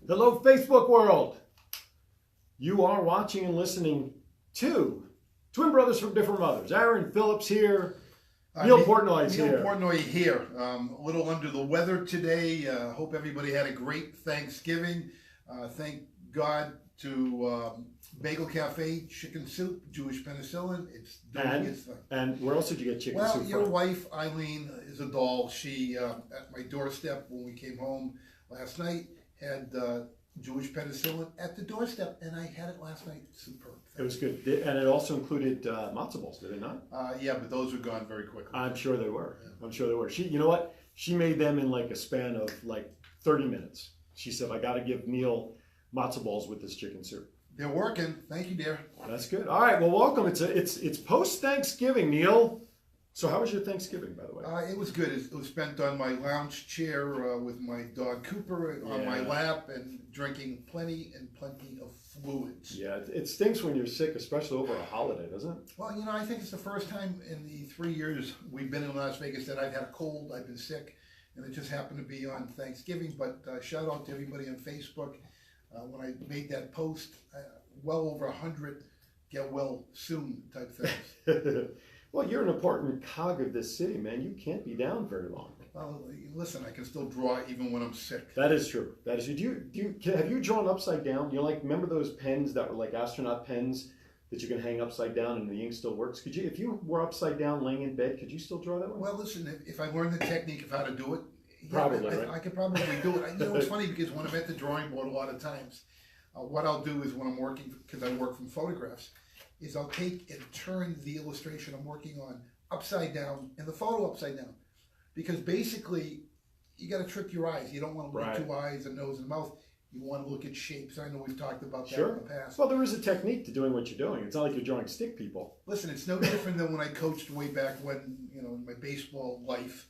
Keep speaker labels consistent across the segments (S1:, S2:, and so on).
S1: Hello, Facebook world. You are watching and listening to Twin Brothers from Different Mothers. Aaron Phillips here. Neal Portnoy here.
S2: Neal Portnoy here. A little under the weather today. Hope everybody had a great Thanksgiving. Thank God to Bagel Cafe, chicken soup, Jewish penicillin. It's doing its thing.
S1: And where else did you get chicken soup from?
S2: Well, your wife, Eileen, is a doll. She, at my doorstep when we came home last night, had Jewish penicillin at the doorstep, and I had it last night. Superb.
S1: It was good. And it also included matzo balls, did it not?
S2: Yeah, but those were gone very quickly.
S1: I'm sure they were.
S2: Yeah.
S1: I'm sure they were. You know what? She made them in like a span of like 30 minutes. She said, I got to give Neal matzo balls with this chicken soup.
S2: They're working. Thank you, dear.
S1: That's good. All right. Well, welcome. It's post-Thanksgiving, Neal. So how was your Thanksgiving, by the way?
S2: It was good. It was spent on my lounge chair with my dog Cooper on my lap and drinking plenty of fluids.
S1: Yeah, it stinks when you're sick, especially over a holiday, doesn't it?
S2: Well, you know, I think it's the first time in the 3 years we've been in Las Vegas that I've had a cold. I've been sick, and it just happened to be on Thanksgiving. But shout out to everybody on Facebook. When I made that post, well over 100 get well soon type things.
S1: Well, you're an important cog of this city, man. You can't be down very long.
S2: Well, listen, I can still draw even when I'm sick.
S1: That is true. That is true. Have you drawn upside down? You know, like, remember those pens that were like astronaut pens that you can hang upside down and the ink still works? Could you, if you were upside down laying in bed, could you still draw that way?
S2: Well, listen, if I learned the technique of how to do it,
S1: probably,
S2: right?
S1: I
S2: could probably do it. You know, it's funny because when I'm at the drawing board a lot of times, what I'll do is when I'm working, because I work from photographs, is I'll take and turn the illustration I'm working on upside down and the photo upside down. Because basically, you got to trick your eyes. You don't want to look at two eyes, a nose, and a mouth. You want to look at shapes. I know we've talked about that in the past.
S1: Well, there is a technique to doing what you're doing. It's not like you're drawing stick people.
S2: Listen, it's no different than when I coached way back when, you know, in my baseball life.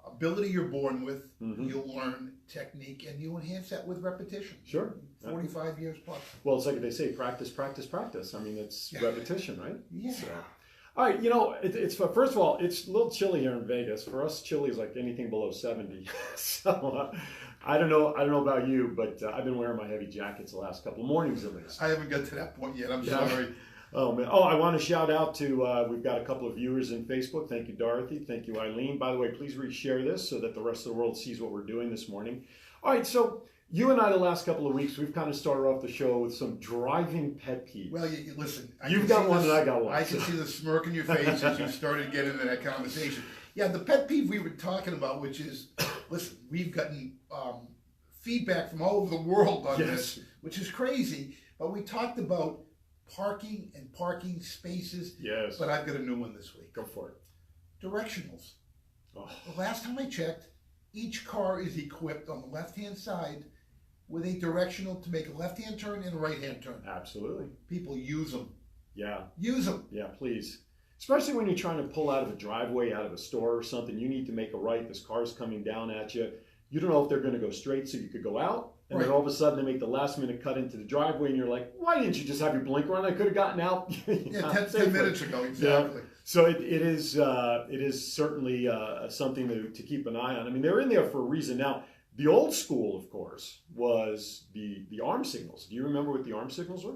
S2: Ability you're born with, you'll learn technique, and you enhance that with repetition.
S1: Sure.
S2: 45 years plus.
S1: Well, it's like they say, practice, practice, practice. I mean, it's repetition, right?
S2: Yeah.
S1: So. All right, you know, it's first of all, it's a little chilly here in Vegas. For us, chilly is like anything below 70. So I don't know about you, but I've been wearing my heavy jackets the last couple of mornings at least.
S2: I haven't got to that point yet. I'm sorry.
S1: Oh man! Oh, I want to shout out to we've got a couple of viewers in Facebook. Thank you, Dorothy. Thank you, Eileen. By the way, please reshare this so that the rest of the world sees what we're doing this morning. All right, so you and I, the last couple of weeks, we've kind of started off the show with some driving pet peeves.
S2: Well, listen.
S1: You've got one and I got one.
S2: I can see the smirk in your face as you started getting into that conversation. Yeah, the pet peeve we were talking about, which is, listen, we've gotten feedback from all over the world on this, which is crazy. But we talked about parking and parking spaces.
S1: Yes.
S2: But I've got a new one this week.
S1: Go for it.
S2: Directionals.
S1: Oh.
S2: The last time I checked, each car is equipped on the left-hand side with a directional to make a left-hand turn and a right-hand turn.
S1: Absolutely.
S2: People use them.
S1: Yeah.
S2: Use them.
S1: Yeah, please. Especially when you're trying to pull out of a driveway, out of a store or something. You need to make a right. This car's coming down at you. You don't know if they're going to go straight, so you could go out. And then all of a sudden, they make the last minute cut into the driveway, and you're like, why didn't you just have your blinker on? I could have gotten out.
S2: 10 minutes ago, exactly.
S1: Yeah. So it is certainly something to keep an eye on. I mean, they're in there for a reason. Now, the old school, of course, was the arm signals. Do you remember what the arm signals were?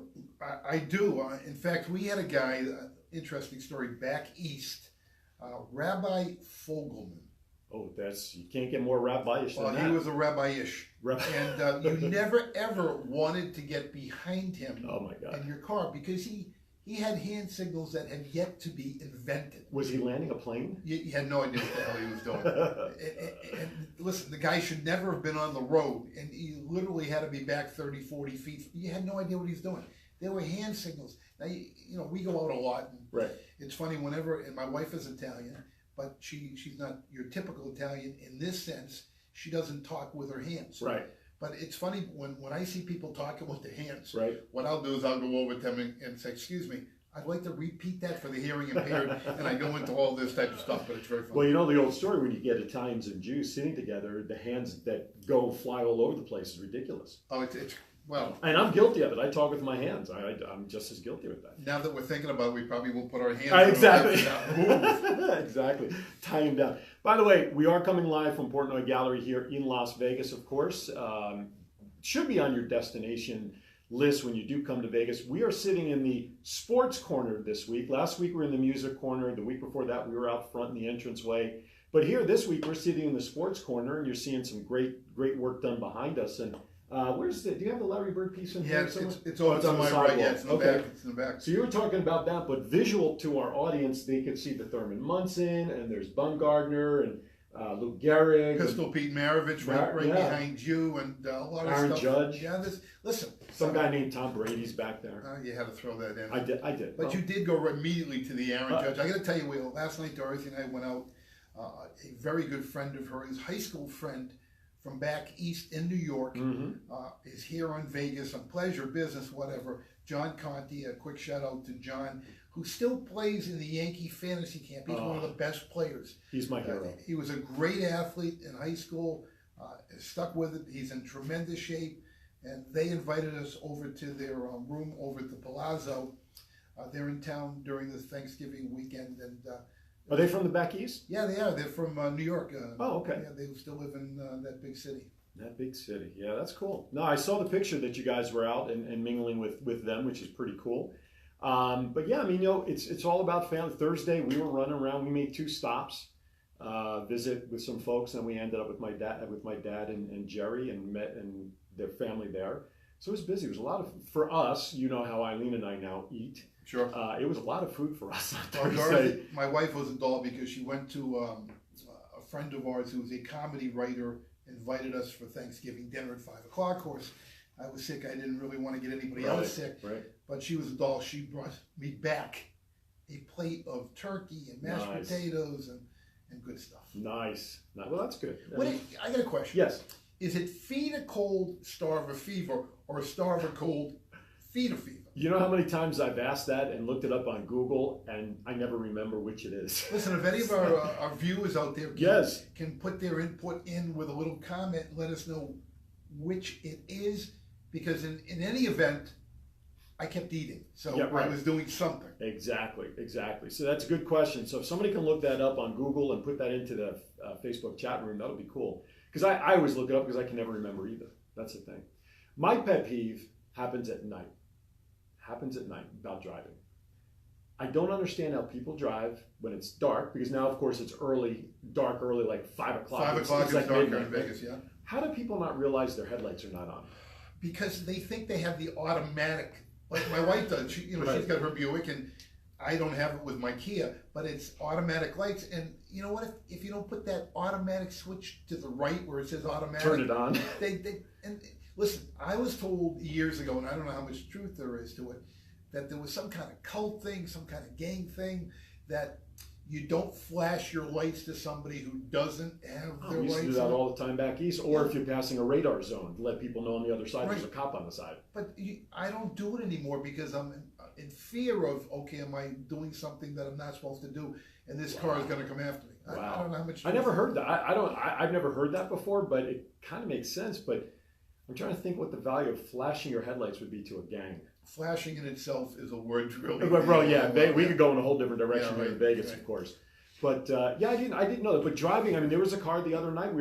S2: I do. In fact, we had a guy, interesting story, back east, Rabbi Fogelman.
S1: Oh, you can't get more rabbi-ish than that.
S2: Well, he was a rabbi-ish. And you never, ever wanted to get behind him in your car because he had hand signals that had yet to be invented.
S1: Was he landing a plane?
S2: You had no idea what the hell he was doing. and listen, the guy should never have been on the road, and he literally had to be back 30, 40 feet. You had no idea what he was doing. There were hand signals. Now, you know, we go out a lot. And it's funny whenever, and my wife is Italian, but she's not your typical Italian in this sense. She doesn't talk with her hands.
S1: Right.
S2: But it's funny when I see people talking with their hands.
S1: Right.
S2: What I'll do is I'll go over to them and say, "Excuse me, I'd like to repeat that for the hearing impaired," and I go into all this type of stuff. But it's very funny.
S1: Well, you know the old story when you get Italians and Jews sitting together, the hands that go fly all over the place is ridiculous.
S2: Oh, it's well.
S1: And I'm guilty of it. I talk with my hands. I'm just as guilty with that.
S2: Now that we're thinking about it, we probably won't put our hands.
S1: Exactly. Exactly. Tie him down. By the way, we are coming live from Portnoy Gallery here in Las Vegas, of course. should be on your destination list when you do come to Vegas. We are sitting in the sports corner this week. Last week we were in the music corner. The week before that we were out front in the entranceway. But here this week we're sitting in the sports corner, and you're seeing some great work done behind us. And where's the? Do you have the Larry Bird piece in here?
S2: Yeah, it's on my right. Yeah, it's in the back. It's in the back.
S1: So you were talking about that, but visual to our audience, they could see the Thurman Munson, and there's Bumgardner and Lou Gehrig,
S2: Pistol Pete Maravich right behind you, and a lot of
S1: Aaron
S2: stuff.
S1: Judge.
S2: Yeah, listen.
S1: Some guy named Tom Brady's back there.
S2: You had to throw that in.
S1: I did.
S2: But you did go immediately to the Aaron Judge. I got to tell you, last night Dorothy and I went out. A very good friend of hers, high school friend from back east in New York, is here on Vegas on pleasure, business, whatever. John Conti, a quick shout out to John, who still plays in the Yankee fantasy camp. He's one of the best players.
S1: He's my hero.
S2: He was a great athlete in high school, stuck with it. He's in tremendous shape, and they invited us over to their room over at the Palazzo. They're in town during the Thanksgiving weekend, and
S1: are they from the back east?
S2: yeah, they are. They're from New York.
S1: Okay.
S2: Yeah, they still live in that big city.
S1: That big city. Yeah, that's cool. No, I saw the picture that you guys were out and mingling with them, which is pretty cool. But yeah, I mean, it's all about family. Thursday, we were running around. We made 2 stops, visit with some folks, and we ended up with my dad and Jerry, and met and their family there. So it was busy. It was a lot of, for us, you know how Eileen and I now eat.
S2: Sure.
S1: It was a lot of food for us on
S2: Well,
S1: Thursday.
S2: Dorothy, my wife was a doll because she went to a friend of ours who was a comedy writer, invited us for Thanksgiving dinner at 5 o'clock. Of course, I was sick. I didn't really want to get anybody else sick.
S1: Right.
S2: But she was a doll. She brought me back a plate of turkey and mashed potatoes and good stuff.
S1: Nice. Well, that's good.
S2: I got a question.
S1: Yes.
S2: Is it feed a cold, starve a fever, or starve a cold, feed a fever?
S1: You know how many times I've asked that and looked it up on Google, and I never remember which it is.
S2: Listen, if any of our viewers out there can put their input in with a little comment and let us know which it is, because in any event, I kept eating, so I was doing something. Exactly.
S1: So that's a good question. So if somebody can look that up on Google and put that into the Facebook chat room, that'll be cool. Because I always look it up because I can never remember either. That's the thing. My pet peeve happens at night. About driving. I don't understand how people drive when it's dark, because now, of course, it's dark early, like 5 o'clock.
S2: 5 o'clock is
S1: like
S2: dark
S1: midnight,
S2: in Vegas, yeah.
S1: How do people not realize their headlights are not on?
S2: Because they think they have the automatic, like my wife does. She's got her Buick, and I don't have it with my Kia, but it's automatic lights. And you know what? If you don't put that automatic switch to the right where it says automatic,
S1: turn it on.
S2: And listen, I was told years ago, and I don't know how much truth there is to it, that there was some kind of cult thing, some kind of gang thing, that you don't flash your lights to somebody who doesn't have their lights on.
S1: We used to do that all the time back east, or if you're passing a radar zone, to let people know on the other side there's a cop on the side.
S2: But I don't do it anymore because I'm in fear of, am I doing something that I'm not supposed to do, and this car is going to come after me. I don't know how much.
S1: I never heard that. I've never heard that before, but it kind of makes sense. But I'm trying to think what the value of flashing your headlights would be to a gang.
S2: Flashing in itself is a word drill.
S1: Well, yeah, we could go in a whole different direction here in Vegas, of course. But I didn't know that. But driving, I mean, there was a car the other night.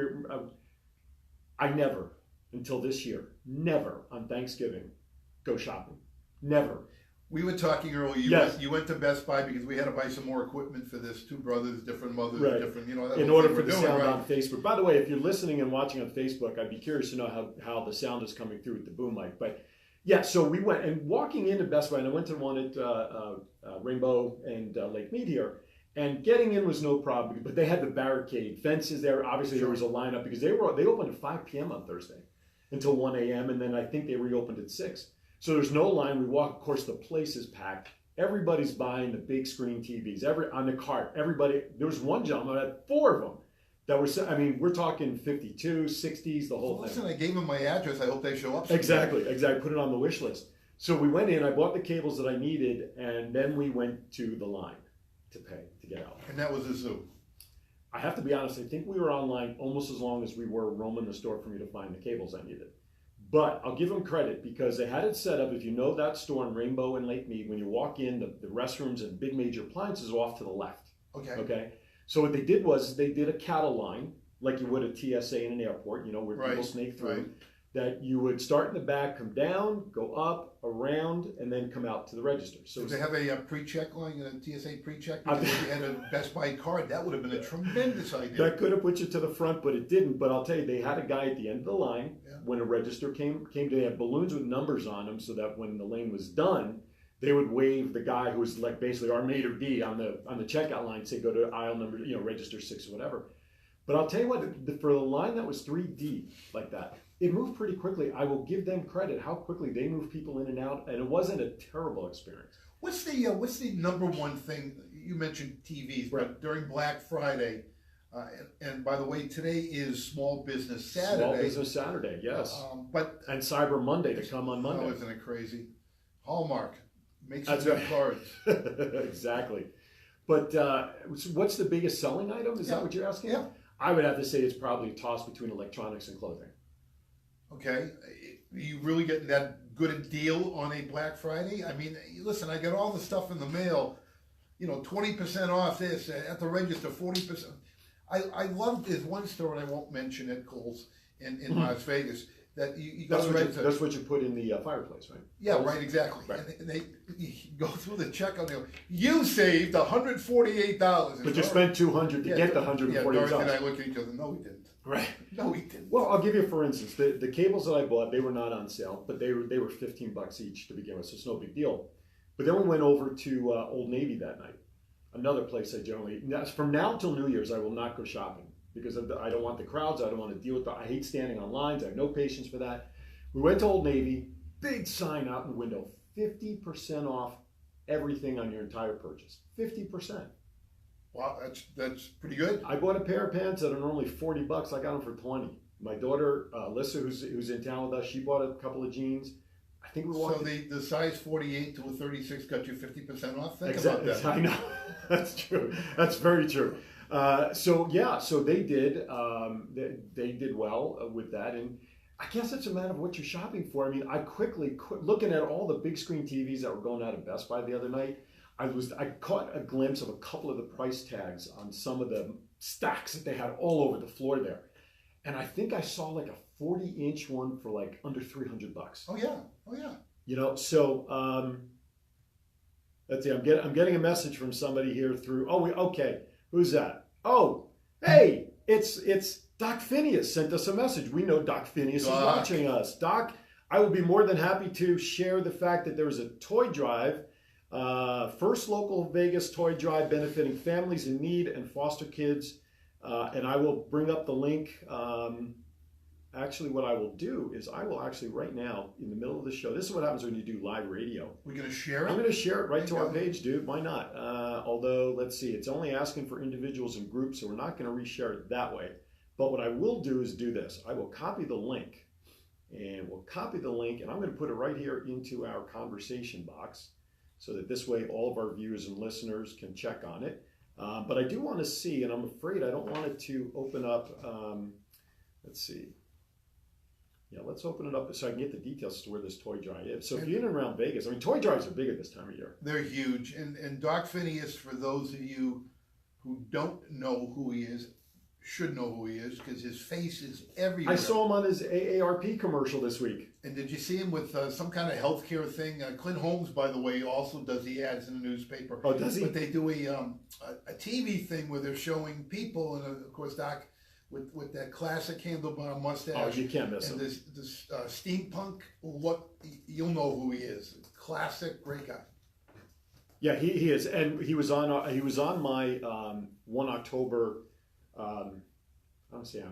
S1: I never, until this year, never on Thanksgiving go shopping. Never.
S2: We were talking earlier. You went to Best Buy because we had to buy some more equipment for this. 2 brothers, different mothers, different. That
S1: in order for the sound on Facebook. By the way, if you're listening and watching on Facebook, I'd be curious to know how the sound is coming through with the boom mic. But yeah, so we went, and walking into Best Buy, and I went to one at Rainbow and Lake Mead here, and getting in was no problem. But they had the barricade fences there. Obviously, there was a lineup because they opened at 5 p.m. on Thursday until 1 a.m. and then I think they reopened at 6. So there's no line. We walk. Of course, the place is packed. Everybody's buying the big screen TVs. On the cart, everybody. There was one gentleman that had 4 of them. That were. I mean, we're talking 52, 60s, the whole thing.
S2: Listen, I gave them my address. I hope they show up.
S1: Exactly. Put it on the wish list. So we went in. I bought the cables that I needed, and then we went to the line to pay to get out.
S2: And that was a zoo.
S1: I have to be honest. I think we were online almost as long as we were roaming the store for me to find the cables I needed. But I'll give them credit because they had it set up. If you know that store in Rainbow and Lake Mead, when you walk in, the restrooms and big major appliances are off to the left. Okay. So what they did was they did a cattle line like you would a TSA in an airport, where people snake through. that you would start in the back, come down, go up, around, and then come out to the register. So
S2: Did they have a pre-check line, a TSA pre-check? Because if you had a Best Buy card, that would have been a tremendous idea.
S1: that could have put you to the front, but it didn't. But I'll tell you, they had a guy at the end of the line.
S2: Yeah.
S1: When a register came to, they had balloons with numbers on them, so that when the lane was done, they would wave the guy who was like basically our maitre d' on the checkout line, say go to aisle number, register 6 or whatever. But I'll tell you what, for the line that was 3 deep like that, it moved pretty quickly. I will give them credit how quickly they moved people in and out, and it wasn't a terrible experience.
S2: What's the number one thing? You mentioned TVs,
S1: Right.
S2: but during Black Friday, and by the way, today is Small Business Saturday.
S1: Small Business Saturday, yes. And Cyber Monday to come on Monday.
S2: Oh, isn't it crazy? Hallmark, make some
S1: That's
S2: new
S1: right.
S2: cards.
S1: Exactly. But what's the biggest selling item? Is that what you're asking?
S2: Yeah.
S1: I would have to say it's probably a toss between electronics and clothing.
S2: Okay, are you really getting that good a deal on a Black Friday? I mean, listen, I get all the stuff in the mail, 20% off this, at the register, 40%. I love this one store, and I won't mention it, Kohl's, in Las Vegas, that you go to the register.
S1: That's what you put in the fireplace, right?
S2: Yeah, right, exactly.
S1: Right.
S2: And you go through the checkout, they go, you saved $148.
S1: But you spent $200 to get the $148.
S2: Yeah, Dorothy and I look at each other, no, we didn't.
S1: Right.
S2: No, we didn't.
S1: Well, I'll give you, for instance, the cables that I bought, they were not on sale, but they were $15 each to begin with, so it's no big deal. But then we went over to Old Navy that night, another place I generally, from now till New Year's, I will not go shopping because I don't want the crowds, I don't want to deal with I hate standing on lines, I have no patience for that. We went to Old Navy, big sign out in the window, 50% off everything on your entire purchase, 50%.
S2: Wow, that's pretty good.
S1: I bought a pair of pants that are normally $40. I got them for 20. My daughter, Alyssa, who's in town with us, she bought a couple of jeans. I think we walked.
S2: So the size 48 to a 36 got you 50% off? Think
S1: Exactly.
S2: about that.
S1: I know. That's true. That's very true. So they did. They did well with that, and I guess it's a matter of what you're shopping for. I mean, I quickly looking at all the big screen TVs that were going out of Best Buy the other night. I caught a glimpse of a couple of the price tags on some of the stacks that they had all over the floor there. And I think I saw like a 40-inch one for like under $300.
S2: Oh yeah.
S1: So let's see, I'm getting a message from somebody here through, okay, who's that? Oh, hey, it's Doc Phineas sent us a message. We know Doc Phineas is watching us. Doc, I will be more than happy to share the fact that there was a toy drive, first local Vegas toy drive benefiting families in need and foster kids. And I will bring up the link. Actually, what I will do is I will actually right now in the middle of the show. This is what happens when you do live radio.
S2: We're gonna share it.
S1: I'm gonna share it right to our page, dude. Why not? Although let's see, it's only asking for individuals and groups, so we're not gonna reshare it that way. But what I will do is do this. I will copy the link, and I'm gonna put it right here into our conversation box, so that this way all of our viewers and listeners can check on it. But I do want to see, and I'm afraid I don't want it to open up. Let's see. Yeah, let's open it up so I can get the details as to where this toy drive is. So if you're in and around Vegas, I mean, toy drives are bigger this time of year.
S2: They're huge. And Doc Phineas, for those of you who don't know who he is, should know who he is because his face is everywhere.
S1: I saw him on his AARP commercial this week.
S2: And did you see him with some kind of healthcare thing? Clint Holmes, by the way, also does the ads in the newspaper.
S1: Oh, does he?
S2: But they do a TV thing where they're showing people, and of course, Doc with that classic handlebar mustache.
S1: Oh, you can't miss him.
S2: And this steampunk look, you'll know who he is. Classic, great guy.
S1: Yeah, he is, and he was on my 1 October. I'm saying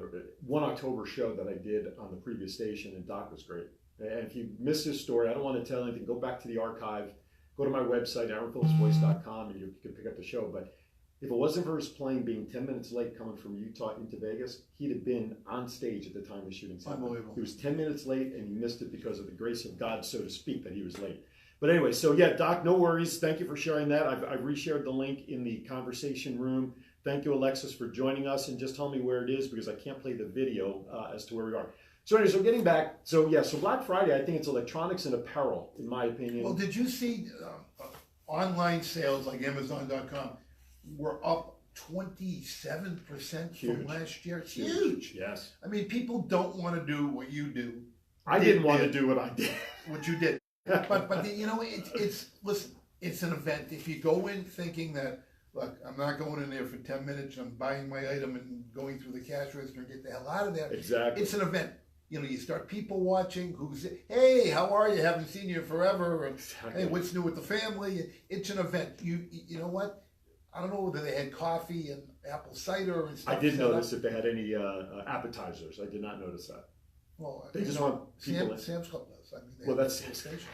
S1: 1 October show that I did on the previous station, and Doc was great. And if you missed his story, I don't want to tell anything. Go back to the archive, go to my website, aaronphillipsvoice.com, and you can pick up the show. But if it wasn't for his plane being 10 minutes late coming from Utah into Vegas, he'd have been on stage at the time the shooting happened.
S2: Unbelievable.
S1: He was 10 minutes late, and he missed it because of the grace of God, so to speak, that he was late. But anyway, so yeah, Doc, no worries. Thank you for sharing that. I've reshared the link in the conversation room. Thank you, Alexis, for joining us, and just tell me where it is because I can't play the video as to where we are. So anyway, so getting back, so Black Friday, I think it's electronics and apparel, in my opinion.
S2: Well, did you see online sales like Amazon.com were up 27% from last year? It's huge.
S1: Yes.
S2: I mean, people don't want to do what you do
S1: I didn't want to do what I did.
S2: What you did. But you know, listen, it's an event. If you go in thinking that, look, I'm not going in there for 10 minutes, I'm buying my item and going through the cash register and get the hell out of there.
S1: Exactly.
S2: It's an event. You know, you start people watching who's, hey, how are you? Haven't seen you forever. And,
S1: Exactly.
S2: hey, what's new with the family? It's an event. You know what? I don't know whether they had coffee and apple cider and stuff.
S1: I did notice if they had any appetizers. I did not notice that.
S2: Well,
S1: They just want people in.
S2: Sam's Club does. I mean,
S1: Well, that's
S2: station.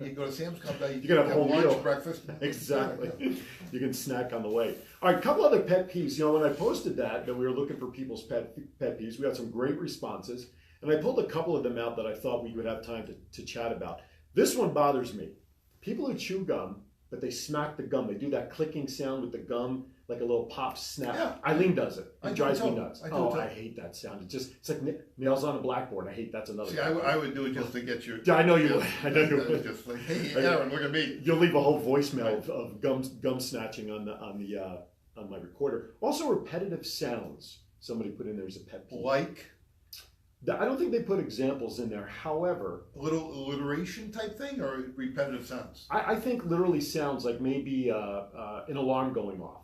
S2: You go to Sam's Club, you
S1: can have a whole
S2: lunch,
S1: meal.
S2: breakfast.
S1: Exactly. You can snack on the way. All right, a couple other pet peeves. You know, when I posted that we were looking for people's pet peeves, we got some great responses. And I pulled a couple of them out that I thought we would have time to chat about. This one bothers me. People who chew gum, but they smack the gum. They do that clicking sound with the gum, like a little pop snap.
S2: Yeah.
S1: Eileen does it. It drives me
S2: too.
S1: nuts.
S2: I do
S1: Oh,
S2: too.
S1: I hate that sound. It's like nails on a blackboard. I hate that's another.
S2: See, I would do it just to get your.
S1: Yeah, I know you would. I know you
S2: would.
S1: would.
S2: Just like, hey, Aaron, look at me.
S1: You'll leave a whole voicemail of gum snatching on my recorder. Also, repetitive sounds. Somebody put in there as a pet peeve.
S2: Like
S1: I don't think they put examples in there. However,
S2: a little alliteration type thing or repetitive sounds.
S1: I think literally sounds like maybe an alarm going off.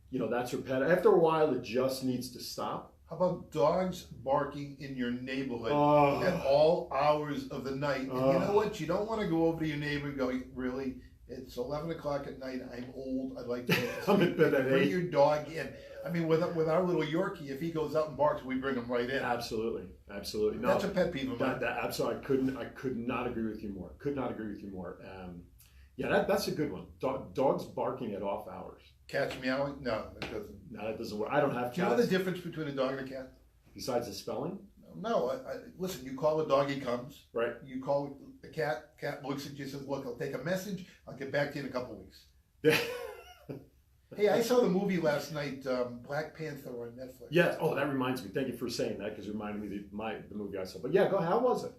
S1: You know, that's repetitive. After a while, it just needs to stop.
S2: How about dogs barking in your neighborhood
S1: Oh.
S2: at all hours of the night? And you know what? You don't want to go over to your neighbor and go, really? It's 11 o'clock at night. I'm old. I'd like to go to
S1: I'm in
S2: sleep.
S1: bed at
S2: Bring
S1: 8.
S2: your dog in. I mean, with our little Yorkie, if he goes out and barks, we bring him right in.
S1: Absolutely. No,
S2: That's a pet peeve of mine.
S1: Absolutely. I could not agree with you more. Yeah, that's a good one. Dogs barking at off hours.
S2: Cats meowing? No, that doesn't.
S1: No, that doesn't work. I don't have
S2: Do you know
S1: cats.
S2: the difference between a dog and a cat?
S1: Besides the spelling,
S2: No, listen, you call a dog, he comes.
S1: right?
S2: You call the cat looks at you, says, look, I'll take a message, I'll get back to you in a couple of weeks. Hey, I saw the movie last night, Black Panther on Netflix.
S1: Yes. Oh, that reminds me. Thank you for saying that because it reminded me of the movie I saw. But yeah, go ahead. How was it?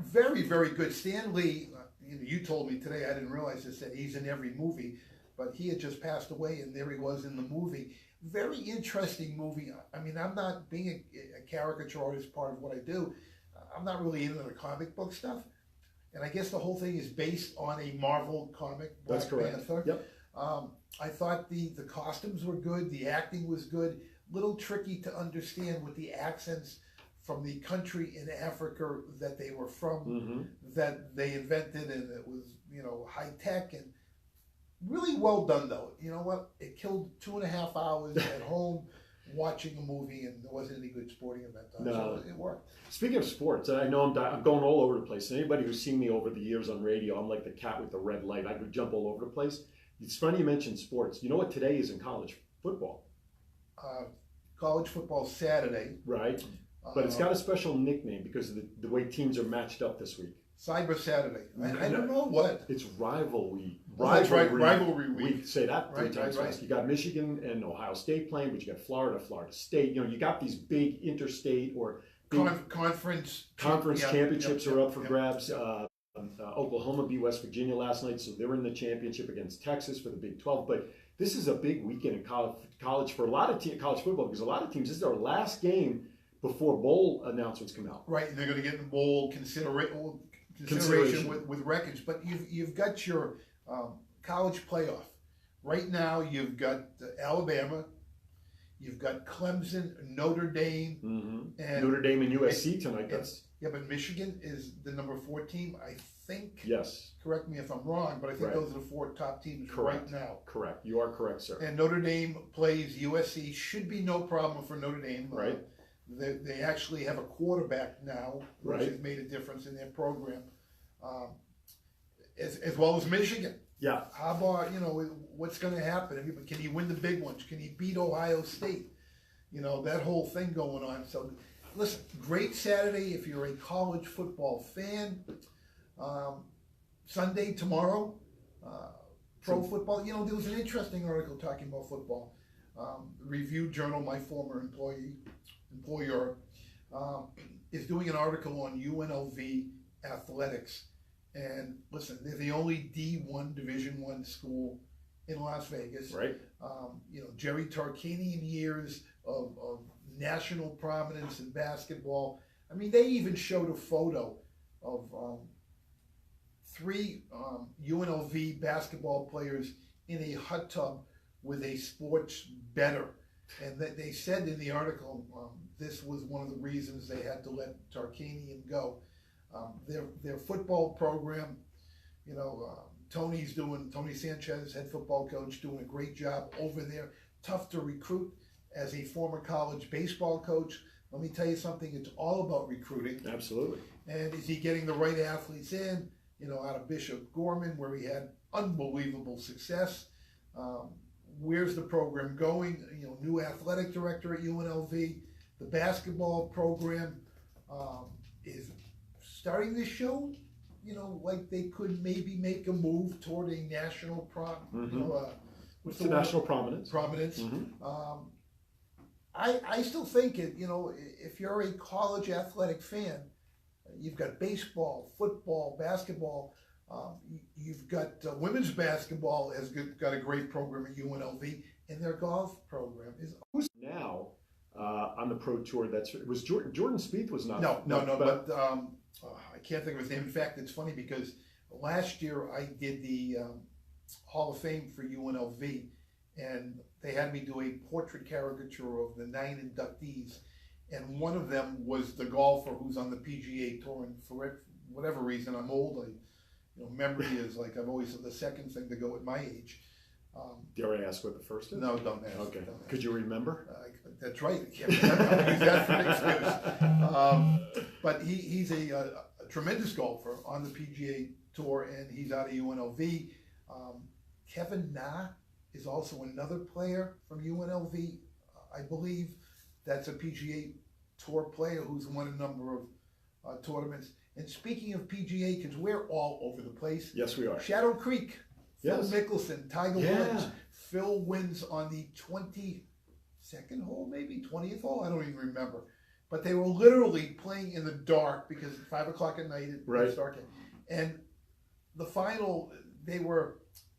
S2: Very, very good. Stan Lee, you told me today, I didn't realize this, that he's in every movie, but he had just passed away and there he was in the movie. Very interesting movie. I mean, I'm not being a caricature artist, part of what I do. I'm not really into the comic book stuff. And I guess the whole thing is based on a Marvel comic,
S1: That's
S2: Black
S1: correct.
S2: Panther.
S1: Yep.
S2: I thought the costumes were good, the acting was good. Little tricky to understand with the accents from the country in Africa that they were from,
S1: Mm-hmm.
S2: that they invented, and it was, high tech and really well done though. You know what? It killed 2.5 hours at home watching a movie, and there wasn't any good sporting event on.
S1: No.
S2: So it worked.
S1: Speaking of sports, I know I'm going all over the place. Anybody who's seen me over the years on radio, I'm like the cat with the red light. I could jump all over the place. It's funny you mentioned sports. You know what today is in college football?
S2: College football Saturday.
S1: Right. But it's got a special nickname because of the way teams are matched up this week.
S2: Cyber Saturday. I don't know what.
S1: It's rivalry.
S2: Oh, that's right, rivalry week.
S1: Say that three
S2: Right,
S1: times
S2: right,
S1: fast.
S2: right.
S1: You got Michigan and Ohio State playing, but you got Florida State. You got these big interstate or big
S2: Conference
S1: championships are up for
S2: yeah.
S1: grabs. Oklahoma beat West Virginia last night, so they're in the championship against Texas for the Big 12. But this is a big weekend in college for a lot of college football because a lot of teams, this is their last game before bowl announcements come out.
S2: Right, and they're going to get in bowl consideration with records. But you've got your college playoff. Right now, you've got Alabama, you've got Clemson, Notre Dame, and
S1: Notre Dame and USC tonight.
S2: But Michigan is the number 4 team, I think.
S1: Yes.
S2: Correct me if I'm wrong, but I think
S1: Right.
S2: those are the 4 top teams
S1: Correct.
S2: right now.
S1: Correct. You are correct, sir.
S2: And Notre Dame plays USC. Should be no problem for Notre Dame.
S1: Right.
S2: They actually have a quarterback now, which
S1: Right.
S2: has made a difference in their program, as well as Michigan.
S1: Yeah.
S2: How about, what's going to happen? I mean, can he win the big ones? Can he beat Ohio State? That whole thing going on. So, listen, great Saturday if you're a college football fan. Sunday, tomorrow, pro football. There was an interesting article talking about football. Review Journal, my former employer, is doing an article on UNLV athletics. And listen, they're the only D1 Division I school in Las Vegas.
S1: Right.
S2: Jerry Tarkanian years of national prominence in basketball. I mean, they even showed a photo of three UNLV basketball players in a hot tub with a sports bettor. And they said in the article this was one of the reasons they had to let Tarkanian go. Their football program, you know, Tony Sanchez, head football coach, doing a great job over there. Tough to recruit. As a former college baseball coach, let me tell you something, it's all about recruiting.
S1: Absolutely.
S2: And is he getting the right athletes in? You know, out of Bishop Gorman, where he had unbelievable success. Where's the program going? You know, new athletic director at UNLV. The basketball program is starting to show, you know, like they could maybe make a move toward a national what's the
S1: national prominence.
S2: Prominence.
S1: Mm-hmm.
S2: I still think it, you know, if you're a college athletic fan, you've got baseball, football, basketball. You've got women's basketball has got a great program at UNLV, and their golf program is
S1: now on the pro tour. Was Jordan Spieth was not.
S2: No, but I can't think of his name. In fact, it's funny because last year I did the Hall of Fame for UNLV, and they had me do a portrait caricature of the 9 inductees, and one of them was the golfer who's on the PGA Tour. And for whatever reason, I'm old. Memory is like I've always the second thing to go at my age.
S1: Dare I ask what the first is?
S2: No, don't ask.
S1: Okay.
S2: Don't ask.
S1: Could you remember?
S2: That's right. I can't remember. I'll use that for an excuse. But he's a tremendous golfer on the PGA Tour, and he's out of UNLV. Kevin Na is also another player from UNLV, I believe. That's a PGA Tour player who's won a number of tournaments. And speaking of PGA, because we're all over the place.
S1: Yes, we are.
S2: Shadow Creek,
S1: yes.
S2: Phil Mickelson, Tiger Woods. Phil wins on the 22nd hole, maybe 20th hole. I don't even remember. But they were literally playing in the dark because at 5 o'clock at night it was dark. And the final, it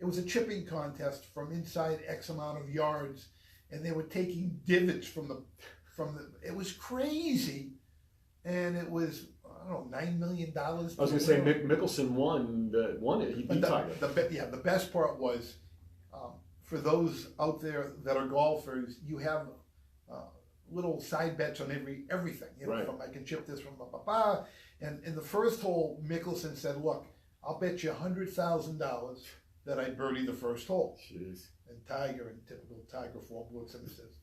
S2: was a chipping contest from inside X amount of yards, and they were taking divots from the. It was crazy, and it was. I don't know, $9 million. I was
S1: going to say Mickelson won it. He beat Tiger.
S2: The best part was for those out there that are golfers, you have little side bets on everything. You know, from I can chip this from And in the first hole, Mickelson said, "Look, I'll bet you $100,000 that I birdie the first hole."
S1: Jeez.
S2: And Tiger, in typical Tiger form, looks and says,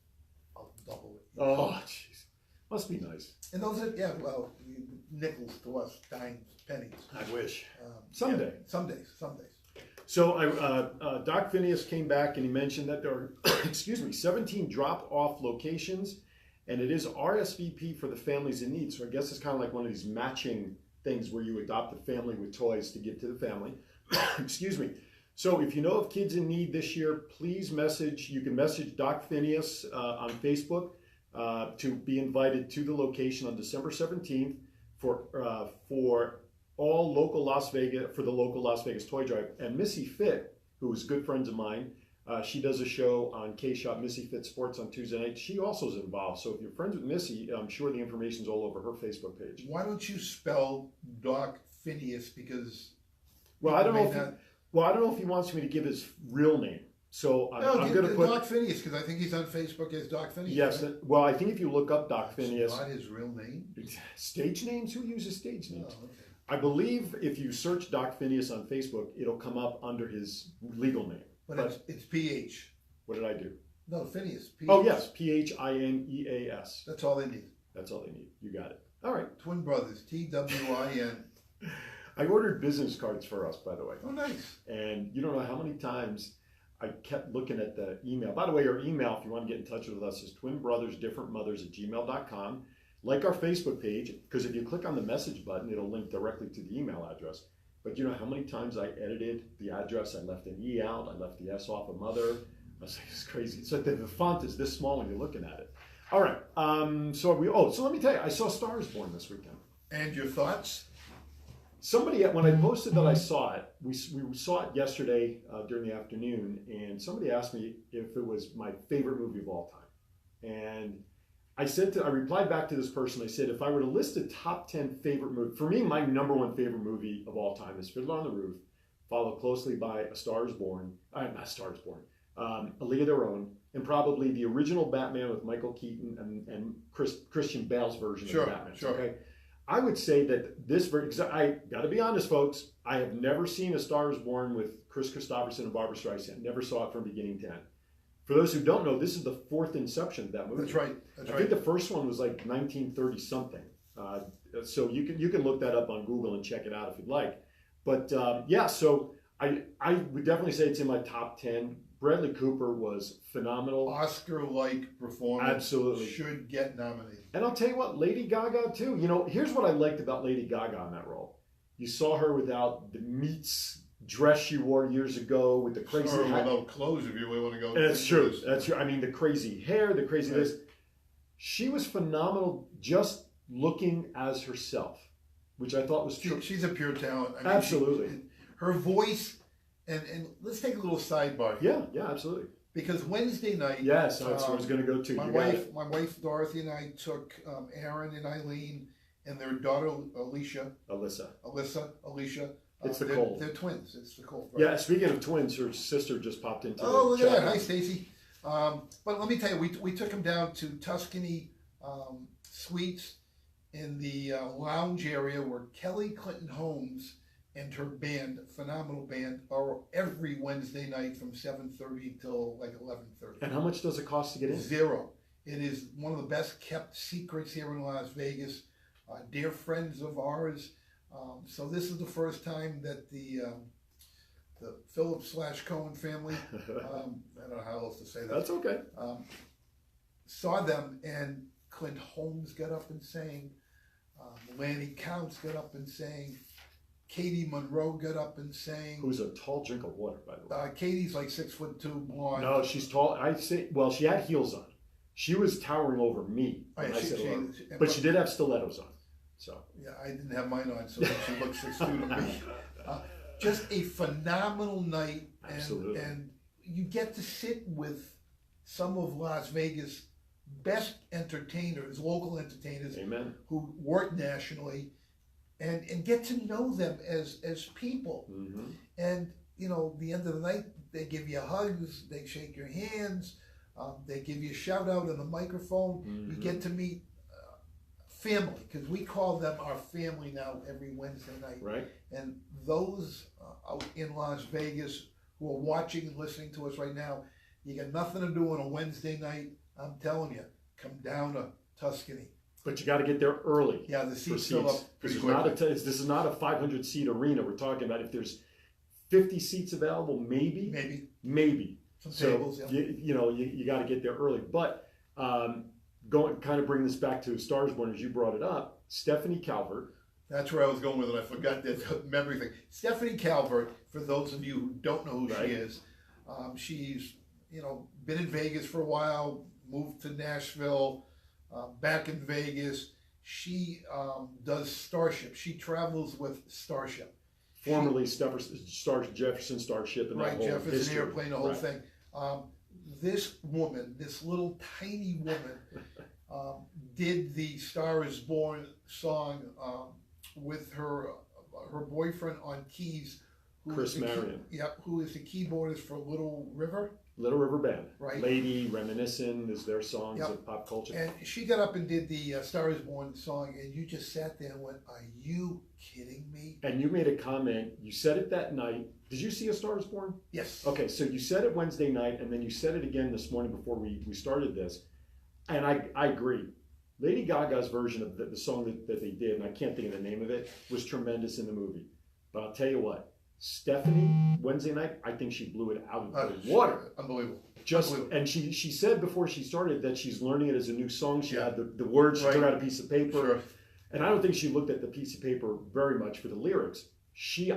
S2: "I'll double it."
S1: Oh, jeez. Must be nice.
S2: And those are, nickels to us, dimes, pennies.
S1: I wish. Someday.
S2: Some days.
S1: So Doc Phineas came back and he mentioned that there are, 17 drop-off locations, and it is RSVP for the families in need. So I guess it's kind of like one of these matching things where you adopt a family with toys to give to the family. So if you know of kids in need this year, please you can message Doc Phineas on Facebook. To be invited to the location on December 17th for all local Las Vegas toy drive. And Missy Fit, who is good friends of mine, she does a show on K-Shop, Missy Fit Sports, on Tuesday night. She also is involved. So if you're friends with Missy, I'm sure the information's all over her Facebook page.
S2: Why don't you spell Doc Phineas? Because
S1: I don't know if he wants me to give his real name. So I'm going to put
S2: Doc Phineas, because I think he's on Facebook as Doc Phineas.
S1: Yes. Right? Well, I think if you look up Doc Phineas,
S2: not his real name.
S1: Stage names? Who uses stage names?
S2: Oh, okay.
S1: I believe if you search Doc Phineas on Facebook, it'll come up under his legal name.
S2: But it's PH.
S1: What did I do?
S2: No, Phineas. PH.
S1: Oh yes, PHINEAS.
S2: That's all they need.
S1: That's all they need. You got it. All right.
S2: Twin brothers. TWIN.
S1: I ordered business cards for us, by the way.
S2: Oh, nice.
S1: And you don't know how many times I kept looking at the email. By the way, our email, if you want to get in touch with us, is twinbrothersdifferentmothers@gmail.com. Like our Facebook page, because if you click on the message button, it'll link directly to the email address. But you know how many times I edited the address? I left an E out. I left the S off of mother. I was like, it's crazy. It's like the font is this small when you're looking at it. All right. So let me tell you, I saw Stars Born this weekend.
S2: And your thoughts?
S1: Somebody, when I posted that I saw it, we saw it yesterday during the afternoon, and somebody asked me if it was my favorite movie of all time. And I replied back to this person. I said, if I were to list a top 10 favorite movie, for me, my number one favorite movie of all time is Fiddler on the Roof, followed closely by A Star is Born, not Star is Born, A League of Their Own, and probably the original Batman with Michael Keaton and Christian Bale's version of Batman.
S2: Sure.
S1: Okay. I would say that this version, because I got to be honest, folks, I have never seen A Star is Born with Chris Christopherson and Barbara Streisand. Never saw it from beginning to end. For those who don't know, this is the fourth inception of that movie.
S2: That's right.
S1: I think the first one was like 1930 something. So you can look that up on Google and check it out if you'd like. But yeah, so I would definitely say it's in my top 10. Bradley Cooper was phenomenal.
S2: Oscar-like performance.
S1: Absolutely.
S2: Should get nominated.
S1: And I'll tell you what, Lady Gaga too. You know, here's what I liked about Lady Gaga in that role. You saw her without the meets dress she wore years ago with the crazy
S2: Or
S1: hat.
S2: without clothes if you really want to go.
S1: That's true. That's true. I mean, the crazy hair, the crazy this. She was phenomenal just looking as herself, which I thought was true.
S2: She's a pure talent. I mean,
S1: Absolutely.
S2: Her voice, and let's take a little sidebar here.
S1: Yeah, absolutely.
S2: Because Wednesday night.
S1: Yes, that's where I was going to go to.
S2: My wife Dorothy and I took Aaron and Eileen and their daughter Alicia.
S1: It's the cold.
S2: They're twins. It's the cold. Right?
S1: Yeah, speaking of twins, her sister just popped into
S2: Oh, look
S1: the
S2: at
S1: chat.
S2: that. Hi, Stacy. But let me tell you, we took them down to Tuscany Suites in the lounge area where Kelly Clinton Holmes and her band, phenomenal band, are every Wednesday night from 7:30 till like 11:30.
S1: And how much does it cost to get in?
S2: $0. It is one of the best kept secrets here in Las Vegas. Dear friends of ours. So this is the first time that the Phillips / Cohen family, I don't know how else to say that.
S1: That's okay.
S2: Saw them, and Clint Holmes got up and sang. Lanny Counts got up and sang. Katie Monroe got up and sang.
S1: Who's a tall drink of water, by the way.
S2: Katie's like 6'2", blonde.
S1: No, she's tall. I'd say, well, she had heels on. She was towering over me. But she did have stilettos on. So
S2: yeah, I didn't have mine on, so she looked 6'2" to me. Just a phenomenal night, and you get to sit with some of Las Vegas' best entertainers, local entertainers,
S1: Amen.
S2: Who work nationally, and get to know them as people.
S1: Mm-hmm.
S2: And you know, the end of the night, they give you hugs, they shake your hands, they give you a shout out on the microphone.
S1: Mm-hmm.
S2: You get to meet family, because we call them our family now every Wednesday night.
S1: Right.
S2: And those out in Las Vegas who are watching and listening to us right now, you got nothing to do on a Wednesday night. I'm telling you, come down to Tuscany.
S1: But you got to get there early.
S2: Yeah, the seats fill up pretty quickly.
S1: This is not a 500-seat arena. We're talking about if there's 50 seats available, maybe.
S2: Some
S1: So
S2: tables, yeah.
S1: you got to get there early. But kind of bring this back to Stars Born as you brought it up. Stephanie Calvert.
S2: That's where I was going with it. I forgot that memory thing. Stephanie Calvert, for those of you who don't know who she is, she's been in Vegas for a while, moved to Nashville, back in Vegas. She does Starship. She travels with Starship.
S1: Formerly Jefferson Starship. And
S2: right, Jefferson
S1: history.
S2: Airplane, the whole thing. This woman, this little tiny woman, did the Star is Born song with her boyfriend on keys,
S1: Chris Marion.
S2: Who is the keyboardist for Little River
S1: Band.
S2: Right.
S1: Lady, Reminiscent is their songs of pop culture.
S2: And she got up and did the Star is Born song, and you just sat there and went, "Are you kidding me?"
S1: And you made a comment. You said it that night. Did you see A Star is Born?
S2: Yes.
S1: Okay, so you said it Wednesday night, and then you said it again this morning before we started this. And I agree. Lady Gaga's version of the song that they did, and I can't think of the name of it, was tremendous in the movie. But I'll tell you what, Stephanie, Wednesday night, I think she blew it out of the water.
S2: Unbelievable.
S1: And she said before she started that she's learning it as a new song. She had the words, she took out a piece of paper.
S2: Sure.
S1: And I don't think she looked at the piece of paper very much for the lyrics.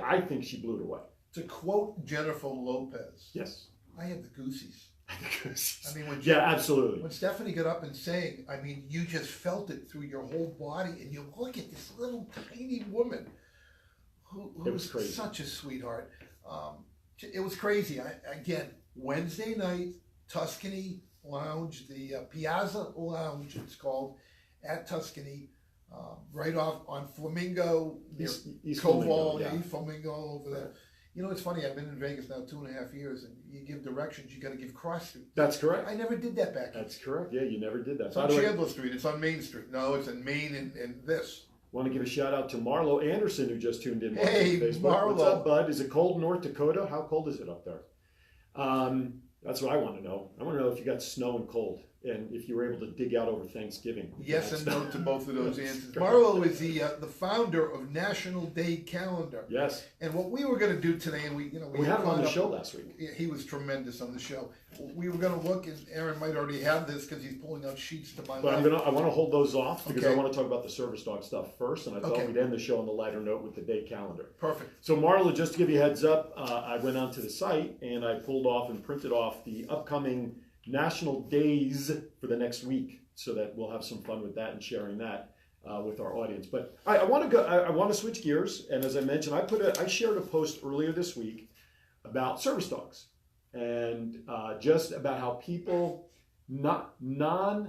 S1: I think she blew it away.
S2: To quote Jennifer Lopez,
S1: yes,
S2: I had the goosies. I mean,
S1: absolutely.
S2: When Stephanie got up and sang, I mean, you just felt it through your whole body, and you look at this little tiny woman who was crazy. Such a sweetheart. It was crazy. Again, Wednesday night, Tuscany, Lounge, the Piazza Lounge, it's called, at Tuscany, right off on Flamingo, near
S1: East
S2: Koval,
S1: Flamingo, yeah.
S2: East Flamingo, over there. You know, it's funny, I've been in Vegas now 2.5 years, and you give directions, you gotta give cross streets.
S1: That's correct.
S2: I never did that back then.
S1: That's correct. Yeah, you never did that.
S2: It's on Chandler Street, it's on Main Street. No, it's in Main and this.
S1: Want to give a shout out to Marlo Anderson, who just tuned in.
S2: Hey,
S1: on Facebook.
S2: Marlo.
S1: What's up, bud? Is it cold in North Dakota? How cold is it up there? That's what I want to know. I want to know if you got snow and cold, and if you were able to dig out over Thanksgiving.
S2: Yes and no to both of those answers.
S1: Correct.
S2: Marlo is the founder of National Day Calendar.
S1: Yes.
S2: And what we were going to do today, and we
S1: had him on the show last week.
S2: He was tremendous on the show. We were going to look, and Aaron might already have this because he's pulling out sheets to my
S1: But
S2: left.
S1: I want to hold those off because
S2: Okay.
S1: I want to talk about the service dog stuff first, and I thought
S2: Okay.
S1: we'd end the show on the lighter note with the day calendar.
S2: Perfect.
S1: So Marla, just to give you a heads up, I went onto the site and I pulled off and printed off the upcoming national days for the next week, so that we'll have some fun with that and sharing that with our audience. But I want to go. I want to switch gears, and as I mentioned, I shared a post earlier this week about service dogs and just about how people non-needed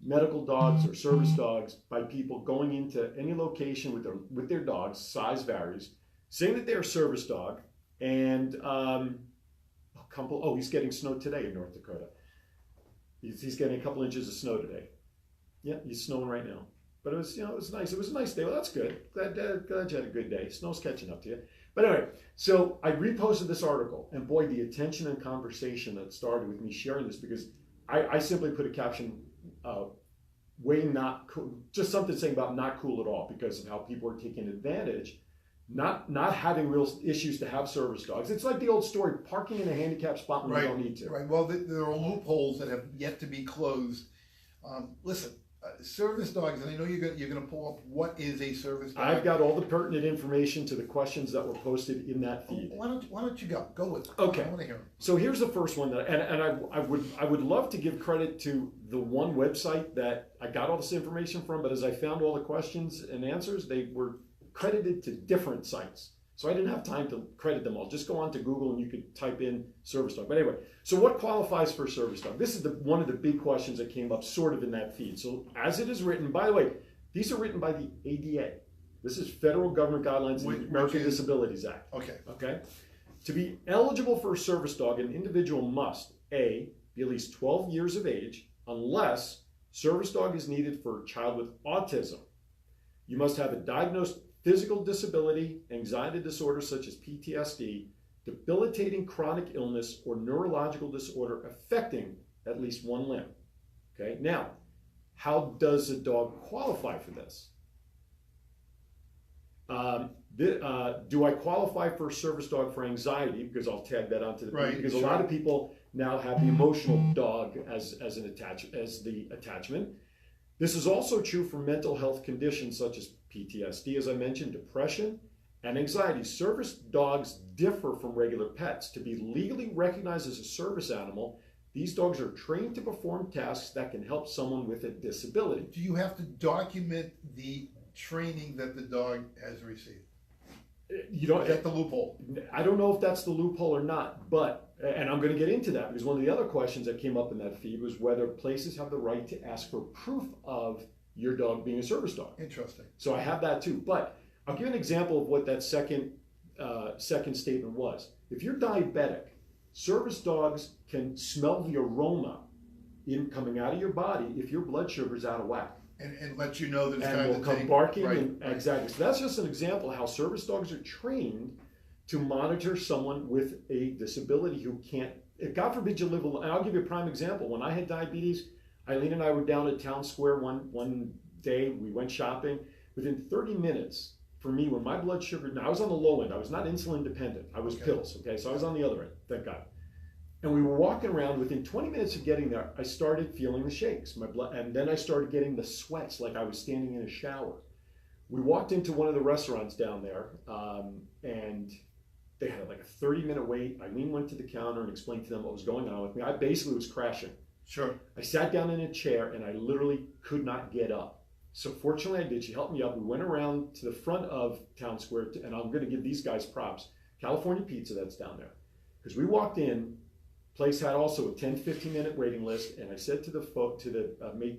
S1: medical dogs or service dogs by people going into any location with their dogs, size varies, saying that they're a service dog, and he's getting snow today in North Dakota. He's getting a couple inches of snow today. Yeah, he's snowing right now. But it was nice. It was a nice day. Well, that's good. Glad you had a good day. Snow's catching up to you. But anyway, so I reposted this article, and boy, the attention and conversation that started with me sharing this, because I simply put a caption, way not cool, just something saying about not cool at all because of how people are taking advantage, not having real issues to have service dogs. It's like the old story, parking in a handicapped spot when you don't need to.
S2: Right. Well, there are loopholes that have yet to be closed. Listen, service dogs, and I know you're going to pull up what is a service dog.
S1: I've got all the pertinent information to the questions that were posted in that feed.
S2: Why don't you go? Go with it.
S1: Okay.
S2: I want to hear them.
S1: So here's the first one I would love to give credit to the one website that I got all this information from, but as I found all the questions and answers, they were credited to different sites. So I didn't have time to credit them all. Just go on to Google and you could type in service dog. But anyway, so what qualifies for a service dog? This is one of the big questions that came up sort of in that feed. So as it is written, by the way, these are written by the ADA. This is federal government guidelines in the American Disabilities Act. Okay. To be eligible for a service dog, an individual must, A, be at least 12 years of age, unless service dog is needed for a child with autism. You must have a diagnosed physical disability, anxiety disorder such as PTSD, debilitating chronic illness, or neurological disorder affecting at least one limb. Okay, now, how does a dog qualify for this? Do I qualify for a service dog for anxiety? Because I'll tag that onto the because a lot of people now have the emotional dog as the attachment. This is also true for mental health conditions such as PTSD, as I mentioned, depression, and anxiety. Service dogs differ from regular pets. To be legally recognized as a service animal, these dogs are trained to perform tasks that can help someone with a disability.
S2: Do you have to document the training that the dog has received?
S1: You don't.
S2: Is that the loophole?
S1: I don't know if that's the loophole or not, but, and I'm going to get into that because one of the other questions that came up in that feed was whether places have the right to ask for proof of your dog being a service dog.
S2: Interesting.
S1: So I have that too, but I'll give you an example of what that second statement was. If you're diabetic, service dogs can smell the aroma coming out of your body if your blood sugar is out of whack.
S2: And let you know that it's
S1: and
S2: time
S1: will
S2: to
S1: come
S2: take
S1: barking.
S2: right.
S1: Exactly. So that's just an example of how service dogs are trained to monitor someone with a disability who can't. If God forbid you live alone, and I'll give you a prime example. When I had diabetes, Eileen and I were down at Town Square one day. We went shopping. Within 30 minutes, for me, when my blood sugar, now I was on the low end. I was not insulin dependent. I was pills. Okay, so I was on the other end. Thank God. And we were walking around. Within 20 minutes of getting there, I started feeling the shakes. My blood, and then I started getting the sweats, like I was standing in a shower. We walked into one of the restaurants down there, and they had like a 30-minute wait. Eileen went to the counter and explained to them what was going on with me. I basically was crashing.
S2: Sure.
S1: I sat down in a chair and I literally could not get up. So fortunately I did. She helped me up. We went around to the front of Town Square, and I'm going to give these guys props. California Pizza, that's down there. Because we walked in, Place had also a 10, 15-minute waiting list, and I said to the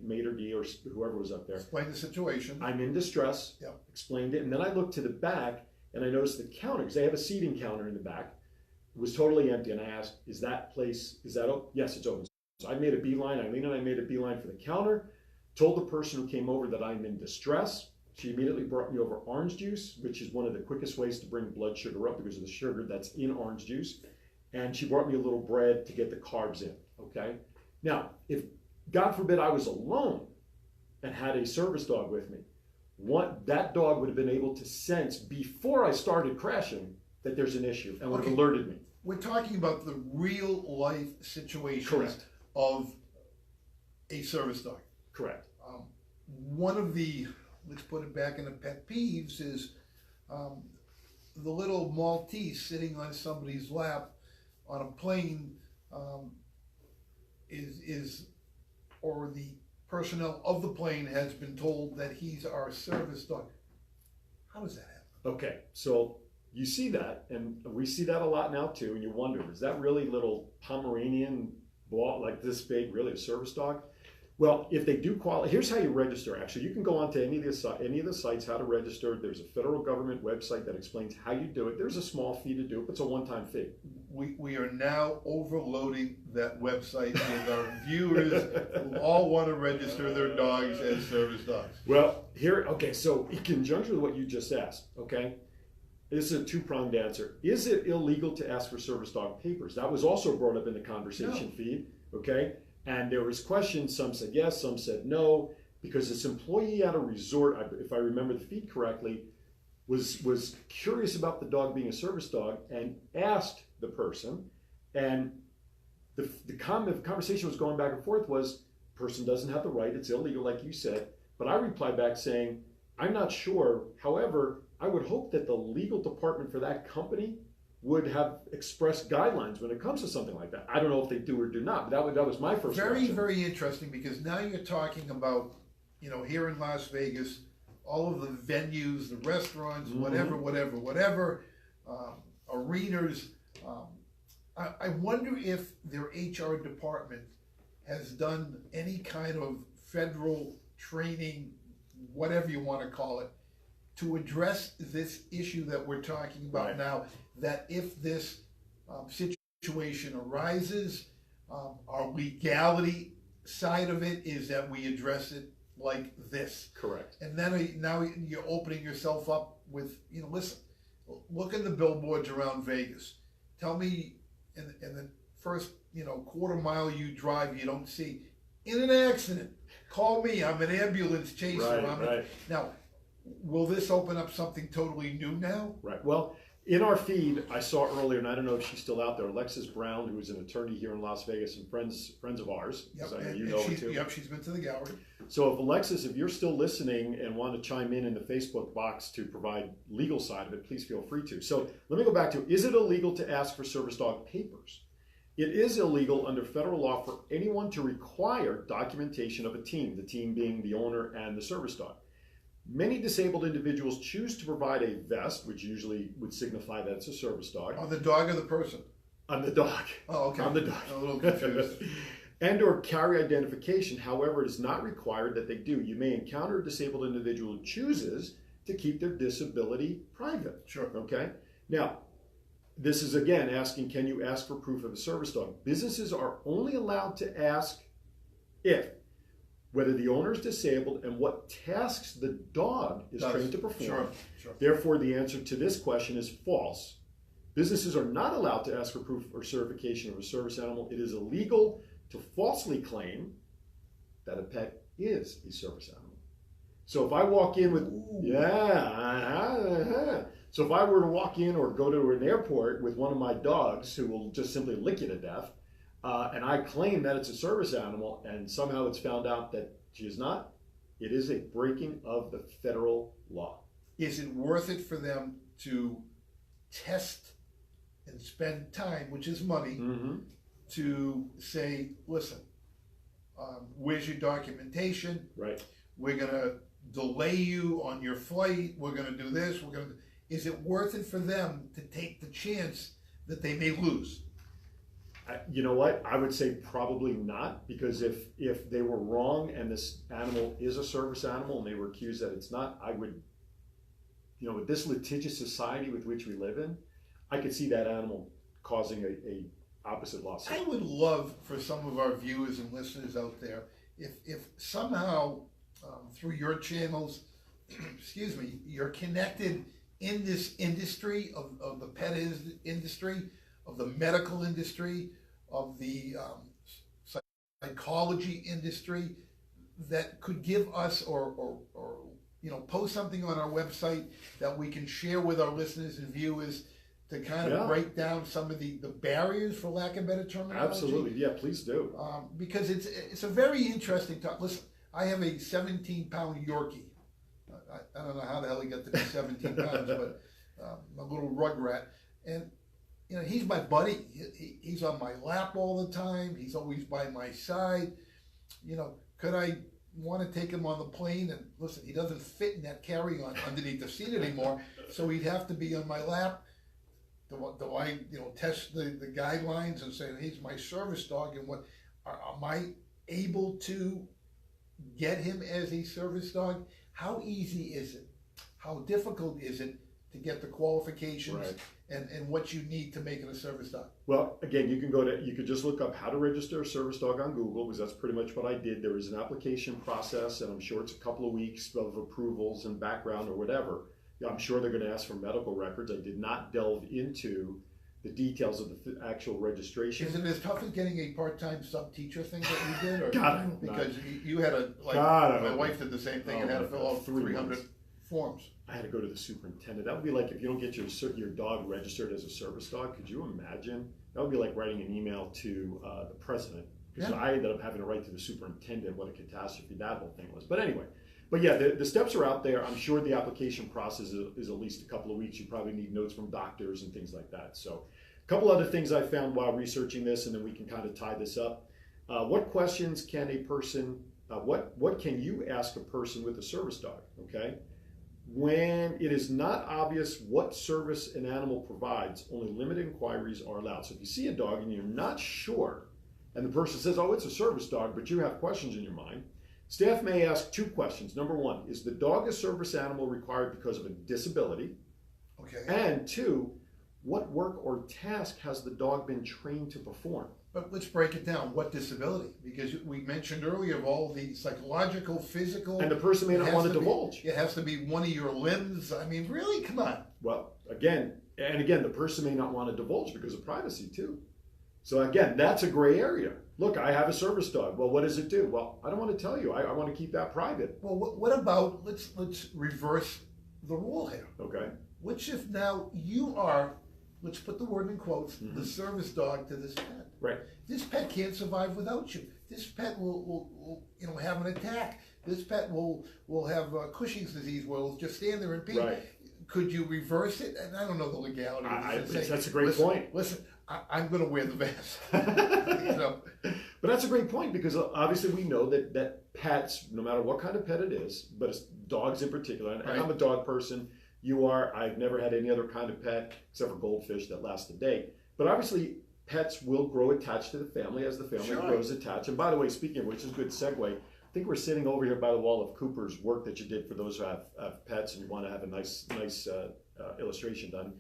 S1: maitre d' or whoever was up there,
S2: Explain the situation.
S1: I'm in distress.
S2: Yep.
S1: Explained it, and then I looked to the back, and I noticed the counter, because they have a seating counter in the back, was totally empty, and I asked, is that open? Yes, it's open. So I made a beeline, Eileen and I made a beeline for the counter, told the person who came over that I'm in distress. She immediately brought me over orange juice, which is one of the quickest ways to bring blood sugar up because of the sugar that's in orange juice. And she brought me a little bread to get the carbs in, okay? Now, if, God forbid, I was alone and had a service dog with me, that dog would have been able to sense before I started crashing that there's an issue and would have alerted me.
S2: We're talking about the real life situation
S1: Correct.
S2: of a service dog.
S1: Correct.
S2: One of the, let's put it back in the pet peeves, is the little Maltese sitting on somebody's lap on a plane or the personnel of the plane has been told that he's our service dog. How does that happen?
S1: Okay, so you see that, and we see that a lot now too, and you wonder, is that really little Pomeranian ball like this big really a service dog? Well, if they do qualify, here's how you register. Actually, you can go onto any of the sites, how to register. There's a federal government website that explains how you do it. There's a small fee to do it, but it's a one-time fee.
S2: We are now overloading that website with our viewers who all want to register their dogs as service dogs.
S1: Well, so in conjunction with what you just asked, okay, this is a two-pronged answer. Is it illegal to ask for service dog papers? That was also brought up in the conversation feed, okay? And there was questions, some said yes, some said no, because this employee at a resort, if I remember the feed correctly, was curious about the dog being a service dog and asked the person, and the conversation was going back and forth was, person doesn't have the right, it's illegal like you said, but I replied back saying, I'm not sure, however, I would hope that the legal department for that company would have expressed guidelines when it comes to something like that. I don't know if they do or do not, but that was my first reaction.
S2: Very interesting, because now you're talking about, here in Las Vegas, all of the venues, the restaurants, whatever, arenas. I wonder if their HR department has done any kind of federal training, whatever you want to call it, to address this issue that we're talking about now, that if this situation arises, our legality side of it is that we address it like this.
S1: Correct.
S2: And then now you're opening yourself up with, listen, look at the billboards around Vegas. Tell me in the first, quarter mile you drive, you don't see, in an accident, call me, I'm an ambulance chaser. Now, will this open up something totally new now?
S1: Right. Well, in our feed, I saw earlier, and I don't know if she's still out there, Alexis Brown, who is an attorney here in Las Vegas and friends of ours.
S2: Yep,
S1: I know you know her too.
S2: Yep, she's been to the gallery.
S1: So if Alexis, if you're still listening and want to chime in the Facebook box to provide legal side of it, please feel free to. So let me go back to, is it illegal to ask for service dog papers? It is illegal under federal law for anyone to require documentation of a team, the team being the owner and the service dog. Many disabled individuals choose to provide a vest, which usually would signify that it's a service dog.
S2: On the dog or the person?
S1: On the dog.
S2: Oh, okay.
S1: On the dog.
S2: A little confused.
S1: And or carry identification. However, it is not required that they do. You may encounter a disabled individual who chooses to keep their disability private.
S2: Sure.
S1: Okay? Now, this is again asking, can you ask for proof of a service dog? Businesses are only allowed to ask if whether the owner is disabled and what tasks the dog is trained to perform.
S2: Sure.
S1: Therefore, the answer to this question is false. Businesses are not allowed to ask for proof or certification of a service animal. It is illegal to falsely claim that a pet is a service animal. So if I walk in with, So if I were to walk in or go to an airport with one of my dogs who will just simply lick you to death, and I claim that it's a service animal, and somehow it's found out that she is not, it is a breaking of the federal law.
S2: Is it worth it for them to test and spend time, which is money, to say, listen, where's your documentation?
S1: Right.
S2: We're going to delay you on your flight. We're going to do this. Is it worth it for them to take the chance that they may lose?
S1: You know what? I would say probably not, because if they were wrong and this animal is a service animal and they were accused that it's not, I would, with this litigious society with which we live in, I could see that animal causing a opposite lawsuit.
S2: I would love for some of our viewers and listeners out there, if somehow through your channels, excuse me, you're connected in this industry of the pet industry, of the medical industry, of the psychology industry, that could give us or post something on our website that we can share with our listeners and viewers to kind of break down some of the barriers, for lack of better terminology.
S1: Absolutely, yeah, please do.
S2: Because it's a very interesting topic. Listen, I have a 17-pound Yorkie. I don't know how the hell he got to be 17 pounds, but a little rugrat. And, he's my buddy. He's on my lap all the time. He's always by my side. Could I want to take him on the plane? And listen, he doesn't fit in that carry-on underneath the seat anymore, so he'd have to be on my lap. Do I, test the guidelines and say, he's my service dog, and what, am I able to get him as a service dog? How easy is it? How difficult is it to get the qualifications and what you need to make it a service dog?
S1: Well, again, you could just look up how to register a service dog on Google, because that's pretty much what I did. There is an application process, and I'm sure it's a couple of weeks of approvals and background or whatever. I'm sure they're going to ask for medical records. I did not delve into the details of the actual registration.
S2: Is it as tough as getting a part-time sub-teacher thing that you did? Or
S1: God,
S2: because you had my wife did the same thing and had to fill out 300 forms.
S1: I had to go to the superintendent. That would be like if you don't get your dog registered as a service dog. Could you imagine? That would be like writing an email to the president. Because I ended up having to write to the superintendent. What a catastrophe that whole thing was. But anyway. But yeah, the steps are out there. I'm sure the application process is at least a couple of weeks. You probably need notes from doctors and things like that. So a couple other things I found while researching this, and then we can kind of tie this up. What questions can a person, what can you ask a person with a service dog, okay? When it is not obvious what service an animal provides, only limited inquiries are allowed. So if you see a dog and you're not sure, and the person says, oh, it's a service dog, but you have questions in your mind, staff may ask two questions. Number one, is the dog a service animal required because of a disability?
S2: Okay.
S1: And two, what work or task has the dog been trained to perform?
S2: But let's break it down. What disability? Because we mentioned earlier of all the psychological, physical.
S1: And the person may not want to divulge.
S2: It has to be one of your limbs. I mean, really? Come on.
S1: Well, again, the person may not want to divulge because of privacy too. So again, that's a gray area. Look, I have a service dog. Well, what does it do? Well, I don't want to tell you. I want to keep that private.
S2: Well, what about, let's reverse the role here.
S1: Okay.
S2: Which if now you are, let's put the word in quotes, the service dog to this pet.
S1: Right.
S2: This pet can't survive without you. This pet will have an attack. This pet will have Cushing's disease where it'll just stand there and pee.
S1: Right.
S2: Could you reverse it? And I don't know the legality.
S1: That's a great point.
S2: Listen, I'm going to wear the vest.
S1: But that's a great point, because obviously we know that pets, no matter what kind of pet it is, but it's dogs in particular, and I'm a dog person, you are, I've never had any other kind of pet except for goldfish that last a day. But obviously pets will grow attached to the family as the family grows attached. And by the way, speaking of which, is a good segue. I think we're sitting over here by the wall of Cooper's work that you did for those who have pets and you want to have a nice illustration done.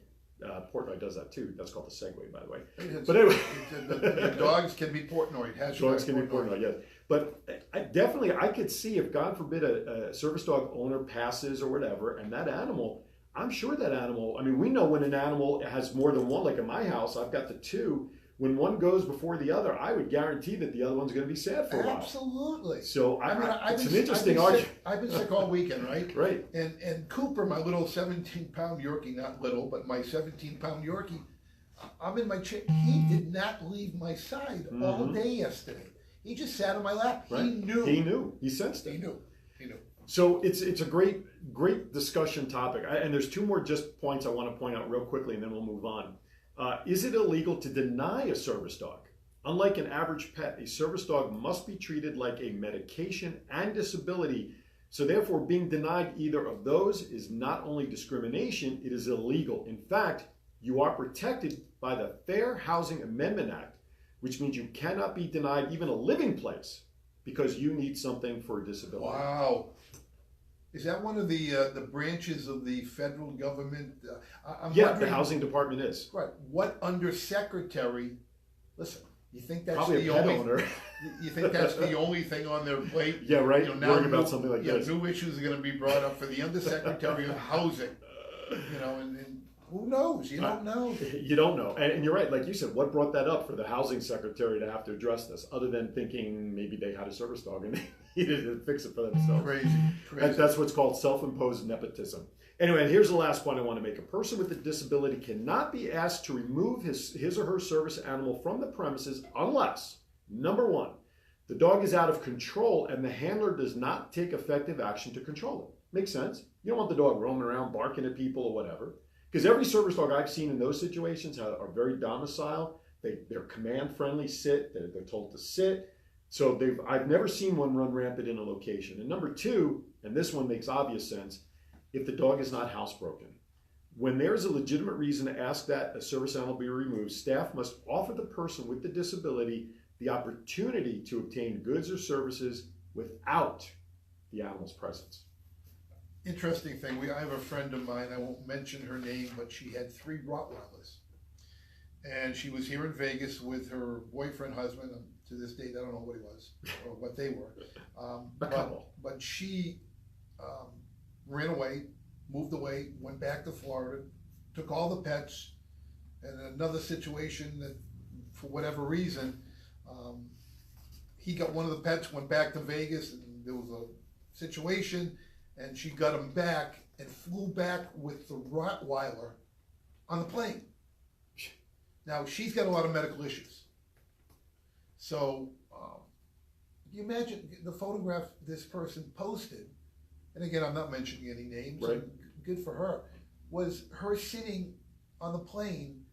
S1: Portnoy does that too. That's called the segue, by the way. But anyway,
S2: the dogs can be Portnoy.
S1: Dogs can be Portnoy, yes. But I could see if, God forbid, a service dog owner passes or whatever, and that animal, I'm sure that animal, I mean, we know when an animal has more than one, like in my house, I've got the two. When one goes before the other, I would guarantee that the other one's going to be sad for a while.
S2: Absolutely.
S1: So it's an interesting argument.
S2: I've been sick all weekend, right?
S1: Right.
S2: And Cooper, my little 17-pound Yorkie, not little, but my 17-pound Yorkie, I'm in my chair. He did not leave my side all day yesterday. He just sat on my lap. Right. He knew.
S1: He knew. He sensed it.
S2: He knew.
S1: So it's a great discussion topic. And there's two more just points I want to point out real quickly, and then we'll move on. Is it illegal to deny a service dog? Unlike an average pet, a service dog must be treated like a medication and disability. So therefore, being denied either of those is not only discrimination, it is illegal. In fact, you are protected by the Fair Housing Amendment Act, which means you cannot be denied even a living place because you need something for a disability.
S2: Wow. Is that one of the branches of the federal government? I'm
S1: Yeah,
S2: wondering,
S1: the housing department is.
S2: right, what undersecretary, listen, you think that's
S1: Probably
S2: the
S1: a pet
S2: only,
S1: owner.
S2: you think that's the only thing on their plate?
S1: Yeah, right.
S2: You know, now
S1: Worrying about something like this.
S2: new issues are gonna be brought up for the undersecretary of housing, you know, and who knows? You don't know.
S1: You don't know. And you're right. Like you said, what brought that up for the housing secretary to have to address this, other than thinking maybe they had a service dog and they needed to fix it for themselves?
S2: Crazy.
S1: That's what's called self-imposed nepotism. Anyway, and here's the last point I want to make. A person with a disability cannot be asked to remove his or her service animal from the premises unless, number one, the dog is out of control and the handler does not take effective action to control it. Makes sense. You don't want the dog roaming around barking at people or whatever. Because every service dog I've seen in those situations are very docile. They're command friendly, sit. They're told to sit. So I've never seen one run rampant in a location. And number two, and this one makes obvious sense, if the dog is not housebroken. When there's a legitimate reason to ask that a service animal be removed, staff must offer the person with the disability the opportunity to obtain goods or services without the animal's presence.
S2: Interesting thing. I have a friend of mine. I won't mention her name, but she had 3 Rottweilers, and she was here in Vegas with her boyfriend, husband. And to this date, I don't know what he was or what they were. But she ran away, moved away, went back to Florida, took all the pets, and another situation that, for whatever reason, he got one of the pets, went back to Vegas, and there was a situation. And she got him back and flew back with the Rottweiler on the plane. Now, she's got a lot of medical issues. So, you imagine the photograph this person posted, and again, I'm not mentioning any names,
S1: right.
S2: Good for her, was her sitting on the plane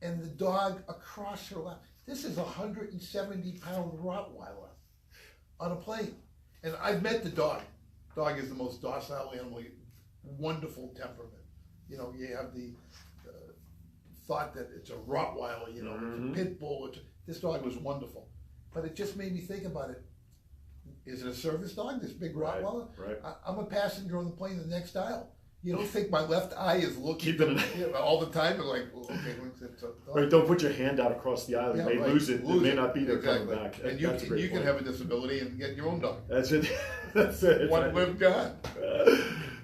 S2: and the dog across her lap. This is a 170-pound Rottweiler on a plane. And I've met the dog. Dog is the most docile animal, wonderful temperament. You know, you have the thought that it's a Rottweiler, you know, it's a pit bull. This dog was wonderful. But it just made me think about it. Is it a service dog, this big Rottweiler?
S1: Right.
S2: I'm a passenger on the plane in the next aisle. You don't think my left eye is looking all the time? And like, well, okay, it's a dog.
S1: Right, don't put your hand out across the aisle. You may lose it. It may not be there coming back.
S2: And you can have a disability and get your own dog.
S1: That's it. That's it.
S2: One live God.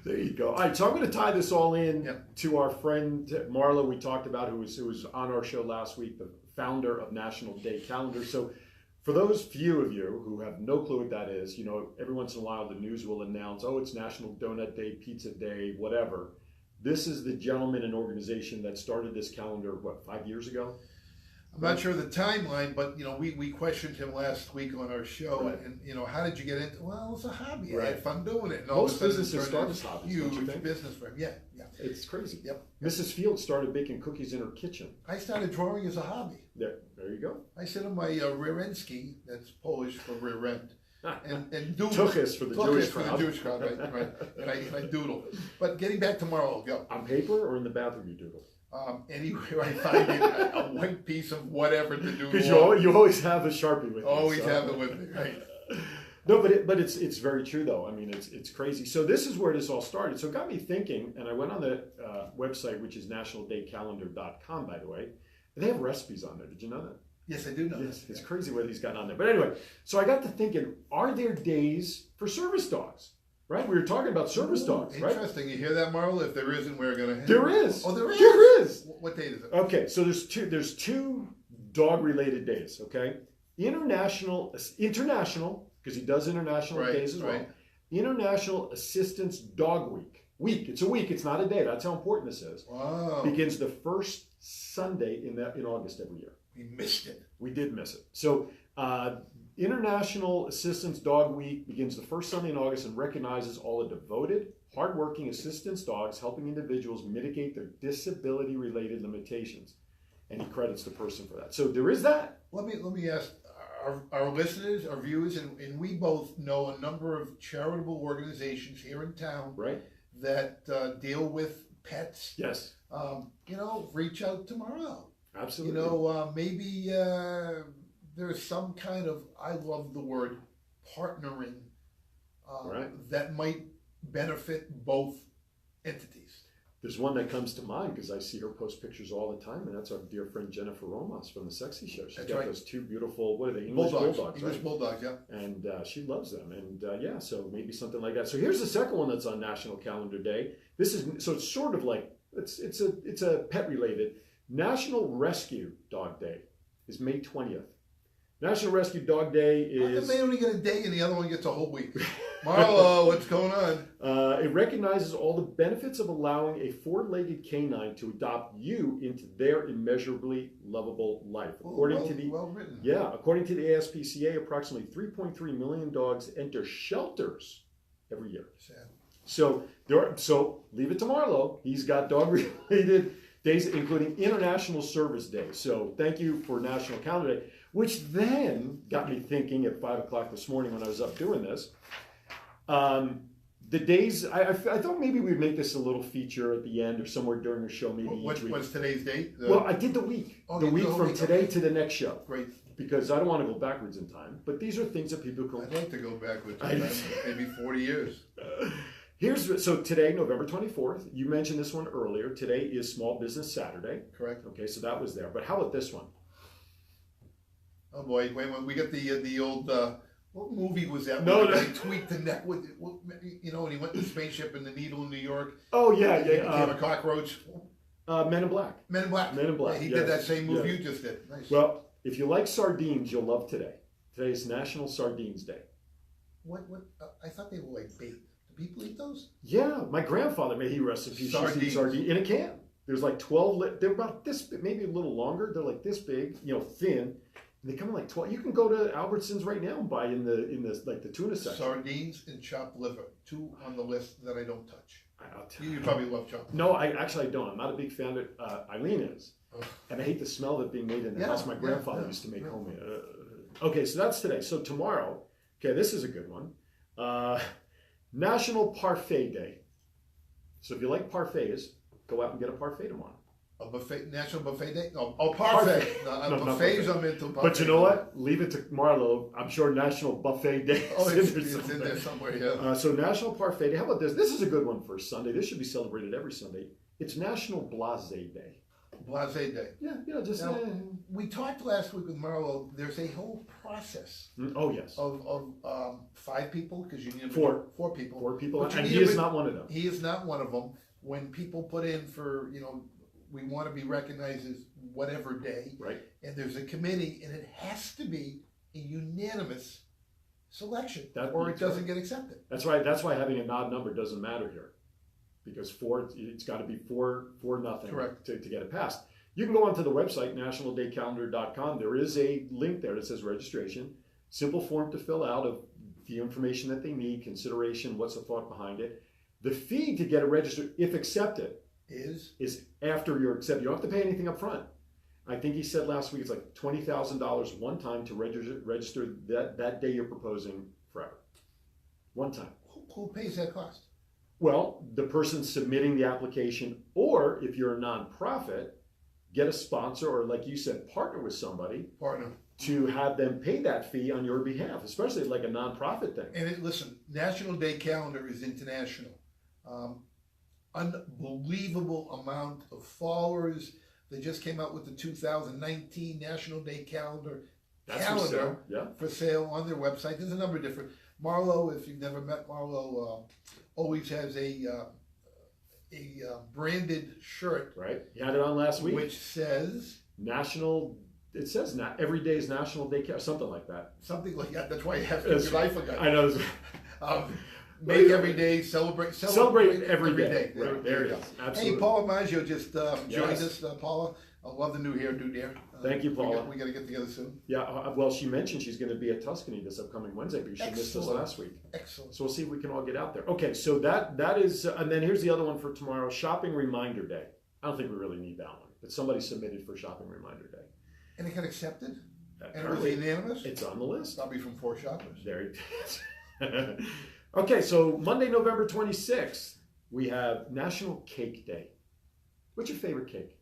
S1: There you go. All right, so I'm going to tie this all in to our friend Marla we talked about, who was on our show last week, the founder of National Day Calendar. So for those few of you who have no clue what that is, you know, every once in a while the news will announce, oh, it's National Donut Day, Pizza Day, whatever. This is the gentleman and organization that started this calendar, 5 years ago?
S2: I'm not sure the timeline, but, you know, we questioned him last week on our show,
S1: right.
S2: and, you know, how did you get into, well, it's a hobby.
S1: Right.
S2: I had fun doing it. And
S1: most businesses start as hobbies,
S2: huge business for him, yeah.
S1: It's crazy.
S2: Yep.
S1: Mrs. Field started baking cookies in her kitchen.
S2: I started drawing as a hobby.
S1: There you go.
S2: I sit on my rear end ski, that's Polish for rear end, and doodle.
S1: Tuchus for the Jewish crowd.
S2: Right. And I doodle. But getting back tomorrow, I'll go.
S1: On paper or in the bathroom you doodle?
S2: Anywhere I find a white piece of whatever to do.
S1: Because you always have a Sharpie with you.
S2: Always have it with me, right?
S1: No, but it's very true though. I mean, it's crazy. So this is where this all started. So it got me thinking, and I went on the website, which is nationaldaycalendar.com, by the way, and they have recipes on there. Did you know that?
S2: Yes, I do know.
S1: Yes, it's crazy what he's got on there. But anyway, so I got to thinking, are there days for service dogs? Right? We were talking about service dogs, right?
S2: Interesting. You hear that, Marla? If there isn't, we're going to have
S1: There is.
S2: Oh, there is?
S1: There is.
S2: What date is it?
S1: Okay, so there's two dog-related days, okay? International, because he does international days as well. International Assistance Dog Week. It's a week, it's not a day. That's how important this is.
S2: Wow.
S1: Begins the first Sunday in August every year.
S2: We missed it.
S1: We did miss it. So International Assistance Dog Week begins the first Sunday in August and recognizes all the devoted, hardworking assistance dogs helping individuals mitigate their disability-related limitations. And he credits the person for that. So there is that.
S2: Let me ask our listeners, our viewers, and we both know a number of charitable organizations here in town,
S1: right,
S2: that deal with pets.
S1: Yes.
S2: You know, reach out to Marla.
S1: Absolutely.
S2: Maybe there's some kind of, I love the word partnering,
S1: Right.
S2: that might benefit both entities.
S1: There's one that comes to mind because I see her post pictures all the time, and that's our dear friend Jennifer Romas from the Sexy Show. She's
S2: That's
S1: got
S2: right.
S1: those two beautiful, what are they, English bulldogs,
S2: English
S1: right?
S2: bulldogs, yeah.
S1: And she loves them. And yeah, so maybe something like that. So here's the second one that's on National Calendar Day. This is, so it's sort of like, it's a pet related. National Rescue Dog Day is May 20th. National Rescue Dog Day
S2: How come
S1: is...
S2: they only get a day and the other one gets a whole week? Marlo, what's going on?
S1: It recognizes all the benefits of allowing a four-legged canine to adopt you into their immeasurably lovable life. According to
S2: well written.
S1: according to the ASPCA, approximately 3.3 million dogs enter shelters every year.
S2: Sad.
S1: So leave it to Marlo. He's got dog-related days, including International Service Day. So thank you for National Calendar Day, which then got me thinking at 5 o'clock this morning when I was up doing this. The days, I thought maybe we'd make this a little feature at the end or somewhere during the show, maybe each week.
S2: What's today's date?
S1: Well, I did the week.
S2: Oh,
S1: the
S2: you
S1: week
S2: did the
S1: from
S2: week,
S1: today
S2: okay.
S1: to the next show.
S2: Great.
S1: Because I don't want to go backwards in time. But these are things that people can...
S2: I'd like to go backwards, maybe 40 years.
S1: So today, November 24th, you mentioned this one earlier. Today is Small Business Saturday.
S2: Correct.
S1: Okay, so that was there. But how about this one?
S2: Oh boy, wait, we got the old, what movie was that?
S1: No,
S2: He tweaked the neck with, and he went to the spaceship in the Needle in New York.
S1: Oh, yeah,
S2: He became a cockroach.
S1: Men in Black.
S2: Men in Black.
S1: Men in Black,
S2: Yeah, he
S1: yes,
S2: did that same move
S1: yes.
S2: you just did. Nice.
S1: Well, if you like sardines, you'll love today. Today is National Sardines Day.
S2: What, I thought they were like bait. Do people eat those?
S1: Yeah, my grandfather made he recipes.
S2: Sardines.
S1: Sardine in a can. There's like 12. They're about this big, maybe a little longer. They're like this big, thin. And they come in like 12. You can go to Albertsons right now and buy in the like the tuna section.
S2: Sardines and chopped liver, two on the list that I don't touch.
S1: I'll tell
S2: You probably love chopped.
S1: No, I don't. I'm not a big fan of it. Eileen is.
S2: Ugh.
S1: And I hate the smell of it being made in the house. My grandfather used to make
S2: yeah.
S1: homemade. Okay, so that's today. So tomorrow, okay, this is a good one. National Parfait Day. So if you like parfaits, go out and get a parfait tomorrow.
S2: A buffet, National Buffet Day? Oh, parfait. No, buffets
S1: buffet.
S2: I'm into.
S1: But you know what? Leave it to Marlo. I'm sure National Buffet Day
S2: Oh,
S1: is
S2: it's in there somewhere, yeah.
S1: So National Parfait Day. How about this? This is a good one for Sunday. This should be celebrated every Sunday. It's National Blase Day.
S2: Blase Day.
S1: Yeah, just...
S2: Now, we talked last week with Marlo. There's a whole process
S1: oh, yes.
S2: of 5 people, because you need
S1: 4
S2: people.
S1: 4 people,
S2: But you
S1: and
S2: need
S1: he is
S2: to-
S1: not one of them.
S2: He is not one of them. When people put in for, we want to be recognized as whatever day,
S1: Right.
S2: and there's a committee, and it has to be a unanimous selection,
S1: That-
S2: or it
S1: that's
S2: doesn't
S1: right.
S2: get accepted.
S1: That's right. That's why having an odd number doesn't matter here, because 4. It's got to be 4-0
S2: Correct.
S1: to get it passed. You can go onto the website nationaldaycalendar.com. There is a link there that says registration. Simple form to fill out of the information that they need, consideration, what's the thought behind it. The fee to get it registered, if accepted, is after you're accepted. You don't have to pay anything up front. I think he said last week it's like $20,000 one time to register that day you're proposing forever. One time.
S2: Who pays that cost?
S1: Well, the person submitting the application, or if you're a nonprofit, get a sponsor, or like you said, partner with somebody
S2: Partner.
S1: to have them pay that fee on your behalf, especially like a nonprofit thing.
S2: And listen, National Day Calendar is international. Unbelievable amount of followers. They just came out with the 2019 National Day Calendar
S1: That's for sale. Yeah.
S2: for sale on their website. There's a number of different. Marlo, if you've never met Marlo, always has a branded shirt,
S1: Right. He had it on last week.
S2: which says
S1: National. It says every day is National Day, something like that.
S2: something like that. That's why you have to, because I forgot.
S1: I know.
S2: Make every day, celebrate
S1: every day.
S2: There,
S1: Right,
S2: there
S1: there
S2: you
S1: it
S2: go.
S1: is. Absolutely.
S2: Hey, Paula Maggio just joined
S1: Yes.
S2: us. Paula, I love the new hairdo, dear.
S1: Thank you, Paula.
S2: We got to get together soon.
S1: Yeah. Well, she mentioned she's going to be at Tuscany this upcoming Wednesday because she missed us
S2: Excellent.
S1: last week.
S2: Excellent.
S1: So we'll see if we can all get out there. Okay, so that is, and then here's the other one for tomorrow: Shopping Reminder Day. I don't think we really need that one, but somebody submitted for Shopping Reminder Day.
S2: And it got accepted? And it was
S1: Apparently,
S2: unanimous?
S1: it's on the list.
S2: Probably from 4 shoppers.
S1: There it is. Okay, so Monday, November 26th, we have National Cake Day. What's your favorite cake?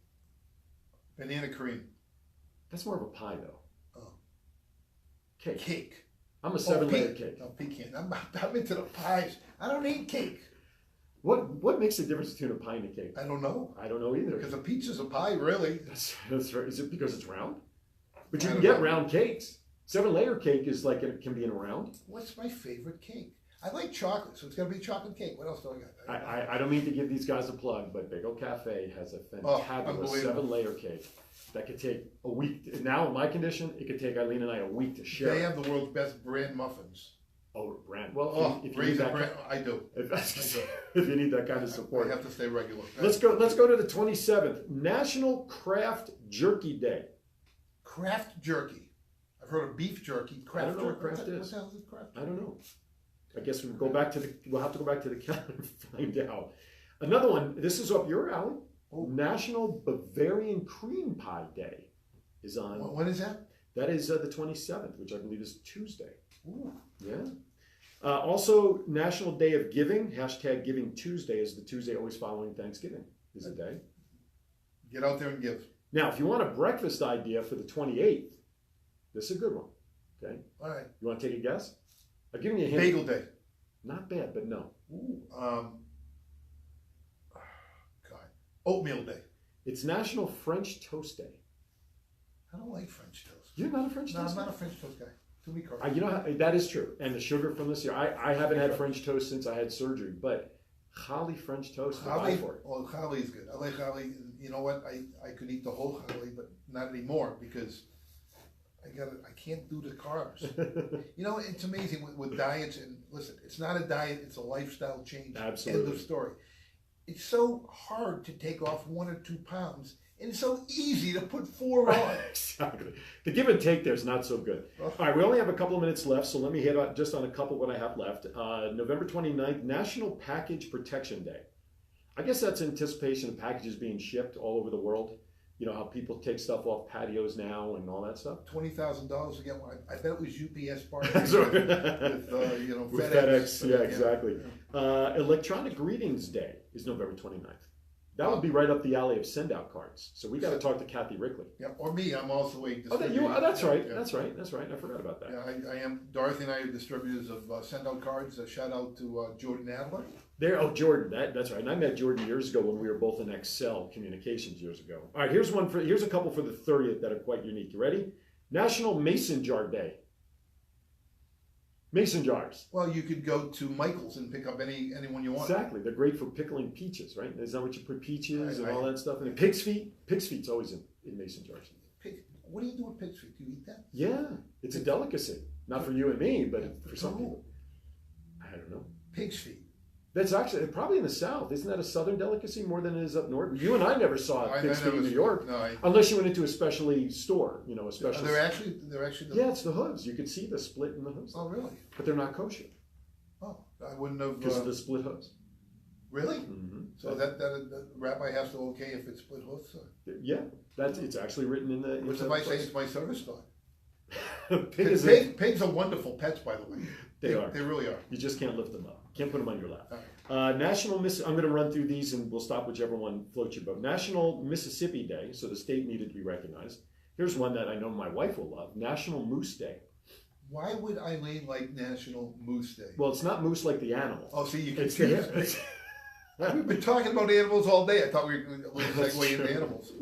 S2: Banana cream.
S1: That's more of a pie, though.
S2: Oh.
S1: Cake.
S2: Cake.
S1: I'm a 7-layer cake.
S2: No, pecan. I'm into the pies. I don't eat cake.
S1: What makes the difference between a pie and a cake?
S2: I don't know.
S1: I don't know either.
S2: Because a pizza's a pie, really.
S1: That's right. Is it because it's round? But you
S2: I
S1: can
S2: don't
S1: get
S2: know.
S1: round cakes. 7-layer cake is like it can be in a round.
S2: What's my favorite cake? I like chocolate, so it's got to be chocolate cake. What else do I got?
S1: I don't mean to give these guys a plug, but Bagel Cafe has a fantabulous
S2: unbelievable.
S1: 7-layer cake that could take a week. Now, in my condition, it could take Eileen and I a week to share.
S2: They have the world's best brand muffins.
S1: Oh, brand. Well,
S2: Oh,
S1: if you need
S2: raisin
S1: that,
S2: bran. I do.
S1: if you need that kind of support,
S2: I have to stay regular.
S1: let's go to the 27th, National Craft Jerky Day.
S2: Craft jerky. I've heard of beef jerky. Craft
S1: I don't know what
S2: jerky.
S1: craft is.
S2: What the hell is craft?
S1: I don't know. I guess we'll have to go back to the calendar and find out. Another one. This is up your alley.
S2: Oh.
S1: National Bavarian Cream Pie Day is on.
S2: When is that?
S1: That is the 27th, which I believe is Tuesday.
S2: Ooh.
S1: Yeah. Also, National Day of Giving. Hashtag Giving Tuesday is the Tuesday always following Thanksgiving is a day.
S2: Get out there and give.
S1: Now, if you want a breakfast idea for the 28th, this is a good one. Okay.
S2: All right.
S1: You want to take a guess? I've given you a hint.
S2: Bagel day.
S1: Not bad, but no.
S2: Ooh. God. Oatmeal day.
S1: It's National French Toast Day.
S2: I don't like French toast.
S1: You're not a French
S2: No,
S1: toast
S2: I'm
S1: guy?
S2: not a French toast guy. Too many carbs.
S1: You know, that is true. And the sugar from this year, I haven't had French toast since I had surgery, but Holly French toast, I buy for it.
S2: Well, challah is good. I like challah. You know what? I could eat the whole challah, but not anymore because I can't do the carbs. You know, it's amazing with diets. And listen, it's not a diet; it's a lifestyle change.
S1: Absolutely.
S2: End of story. It's so hard to take off 1 or 2 pounds, and it's so easy to put 4 on.
S1: Exactly. The give and take there is not so good. All right, we only have a couple of minutes left, so let me hit just on a couple what I have left. November 29th, National Package Protection Day. I guess that's in anticipation of packages being shipped all over the world. You know how people take stuff off patios now and all that stuff.
S2: $20,000 to get one. I bet it was UPS parties
S1: That's
S2: with
S1: right. With FedEx. Yeah, exactly. Electronic Greetings Day is November 29th. That would be right up the alley of send out cards. So we got to talk to Kathy Rickley.
S2: Yeah, or me. I'm also a distributor.
S1: That's right.
S2: Yeah.
S1: That's right. I forgot about that.
S2: Yeah, I am. Dorothy and I are distributors of send out cards. A shout out to Jordan Adler.
S1: Jordan. That's right. And I met Jordan years ago when we were both in Excel Communications years ago. All right, here's a couple for the 30th that are quite unique. You ready? National Mason Jar Day. Mason jars.
S2: Well, you could go to Michael's and pick up anyone you want.
S1: Exactly. They're great for pickling peaches, right? Is that what you put peaches and all that stuff? And pig's feet. Pig's feet's always in mason jars.
S2: What do you do with pig's feet? Do you eat that?
S1: Yeah, it's a delicacy. Not for you and me, but for some people. I don't know.
S2: Pig's feet.
S1: That's actually probably in the South. Isn't that a Southern delicacy more than it is up north? You and I never saw pig's feet in New York, unless you went into a specially store, a special.
S2: They're actually.
S1: Yeah, it's the hooves. You could see the split in the hooves.
S2: Oh, really?
S1: But they're not kosher.
S2: Oh, I wouldn't have.
S1: Because of the split hooves.
S2: Really?
S1: Mm-hmm.
S2: So that rabbi has to okay if it's split hooves?
S1: Yeah, it's actually written in the.
S2: What's if I say it's my service dog?
S1: Pigs
S2: are wonderful pets, by the way.
S1: They are.
S2: They really are.
S1: You just can't lift them up. Can't put them on your lap.
S2: Right.
S1: I'm going to run through these and we'll stop whichever one floats your boat. National Mississippi Day, so the state needed to be recognized. Here's one that I know my wife will love. National Moose Day.
S2: Why would Eileen like National Moose Day?
S1: Well, it's not moose like the animal.
S2: Oh, see, you confused me. We've been talking about animals all day. I thought we were going to segue into animals.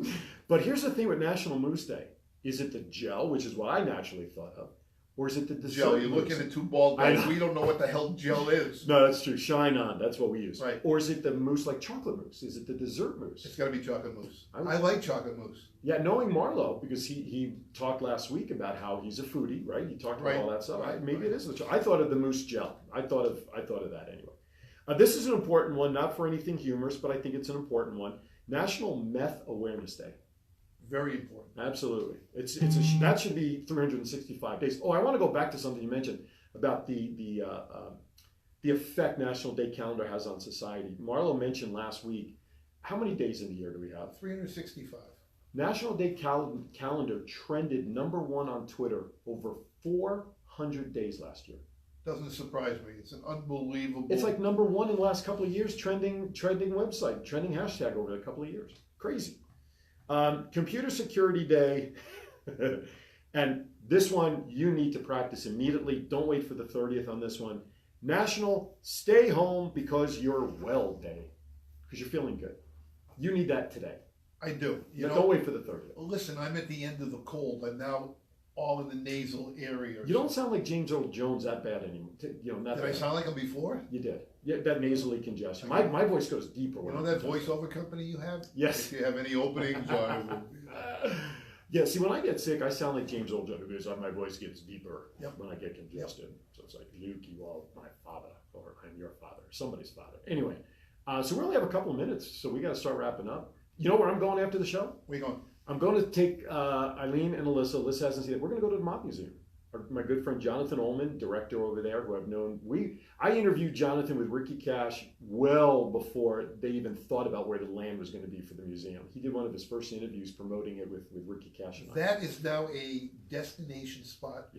S1: But here's the thing with National Moose Day. Is it the gel, which is what I naturally thought of, or is it the dessert
S2: gel? You're
S1: mousse?
S2: looking at 2 bald guys. We don't know what the hell gel is.
S1: No, that's true. Shine On. That's what we use.
S2: Right.
S1: Or is it the mousse like chocolate mousse? Is it the dessert mousse?
S2: It's got to be chocolate mousse. I like chocolate mousse.
S1: Yeah, knowing Marlo, because he talked last week about how he's a foodie, right? He talked about all that stuff. Maybe it is the I thought of the mousse gel. I thought of that anyway. This is an important one, not for anything humorous, but I think it's an important one. National Meth Awareness Day.
S2: Very important.
S1: Absolutely. That should be 365 days. Oh, I want to go back to something you mentioned about the effect National Day calendar has on society. Marlo mentioned last week, how many days in the year do we have?
S2: 365.
S1: National Day calendar trended #1 on Twitter over 400 days last year.
S2: Doesn't surprise me. It's an unbelievable.
S1: It's like #1 in the last couple of years, trending website, trending hashtag over a couple of years. Crazy. Computer Security Day. And this one you need to practice immediately. Don't wait for the 30th on this one. National Stay Home Because You're Well Day. Because you're feeling good. You need that today.
S2: I do.
S1: Don't wait for the 30th.
S2: Listen, I'm at the end of the cold. I'm now all in the nasal area.
S1: You don't sound like James Earl Jones that bad anymore. Not
S2: Did I sound like him before?
S1: You did. Yeah, that nasally congestion. My voice goes deeper.
S2: You know that voiceover company you have?
S1: Yes.
S2: If you have any openings on
S1: yeah, see, when I get sick, I sound like James Earl Jones because my voice gets deeper when I get congested. Yep. So it's like, Luke, you are my father, or I'm your father, somebody's father. Anyway, so we only have a couple of minutes, so we got to start wrapping up. You know where I'm going after the show?
S2: Where you going?
S1: I'm going to take Eileen and Alyssa. Alyssa hasn't seen it. We're going to go to the Mott Museum. My good friend Jonathan Ullman, director over there, who I've known. I interviewed Jonathan with Ricky Cash well before they even thought about where the land was going to be for the museum. He did one of his first interviews promoting it with Ricky Cash and I.
S2: That is now a destination spot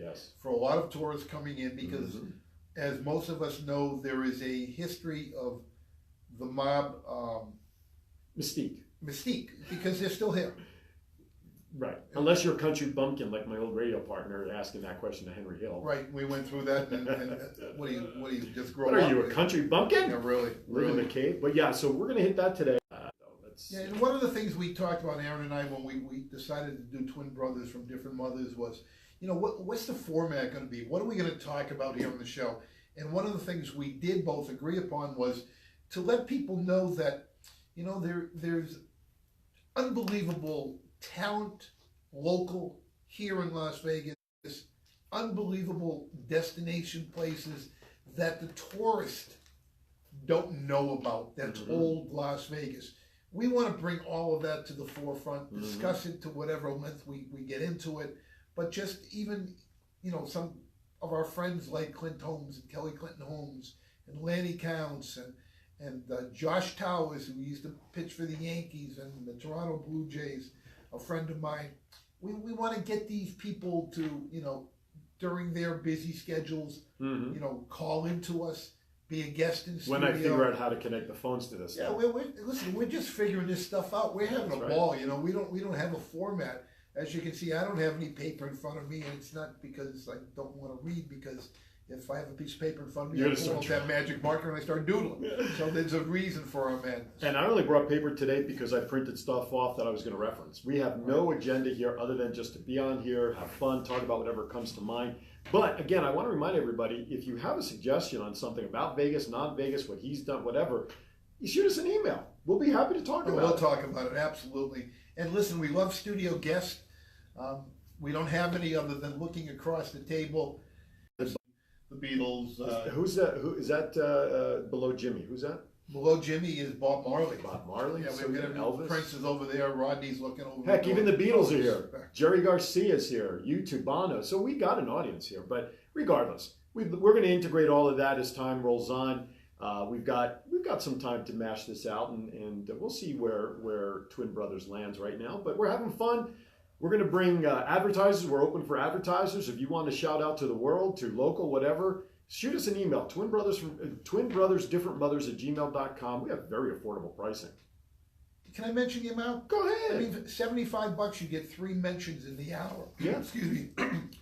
S2: for a lot of tourists coming in because, as most of us know, there is a history of the mob mystique because they're still here.
S1: Right. Unless you're a country bumpkin like my old radio partner asking that question to Henry Hill.
S2: Right. We went through that. And what do you just grow up?
S1: What are you, a country bumpkin?
S2: Yeah, really.
S1: Live in the cave? But yeah, so we're going to hit that today.
S2: And one of the things we talked about, Aaron and I, when we decided to do twin brothers from different mothers was, what's the format going to be? What are we going to talk about here on the show? And one of the things we did both agree upon was to let people know that, there's unbelievable talent, local, here in Las Vegas, unbelievable destination places that the tourists don't know about. That's old Las Vegas. We want to bring all of that to the forefront, discuss it to whatever length we get into it, but just even, some of our friends like Clint Holmes and Kelly Clinton Holmes and Lanny Counts and Josh Towers, who used to pitch for the Yankees and the Toronto Blue Jays, a friend of mine. We want to get these people to, during their busy schedules, call into us, be a guest in studio.
S1: When I figure out how to connect the phones to this.
S2: Yeah, listen, we're just figuring this stuff out. We're having a ball, We don't have a format. As you can see, I don't have any paper in front of me, and it's not because I don't want to read, because if I have a piece of paper in front of me, I pull out that magic marker and I start doodling. So there's a reason for our madness. And
S1: I only brought paper today because I printed stuff off that I was going to reference. We have no agenda here other than just to be on here, have fun, talk about whatever comes to mind. But again, I want to remind everybody, if you have a suggestion on something about Vegas, non-Vegas, what he's done, whatever, you shoot us an email. We'll be happy to talk about it.
S2: We'll talk about it, absolutely. And listen, we love studio guests. We don't have any other than looking across the table. The Beatles.
S1: Who's that? Who is that? Below Jimmy. Who's that?
S2: Below Jimmy is Bob Marley.
S1: Bob Marley.
S2: Yeah, we've got Elvis. Prince is over there. Rodney's looking over.
S1: Heck, even the Beatles are here. Jerry Garcia's here. U2, Bono. So we got an audience here. But regardless, we're going to integrate all of that as time rolls on. We've got some time to mash this out, and we'll see where Twin Brothers lands right now. But we're having fun. We're going to bring advertisers. We're open for advertisers. If you want to shout out to the world, to local, whatever, shoot us an email. Twin Brothers Different Mothers at gmail.com. We have very affordable pricing.
S2: Can I mention the amount?
S1: Go ahead.
S2: I mean, $75, you get 3 mentions in the hour.
S1: Yeah.
S2: Excuse me.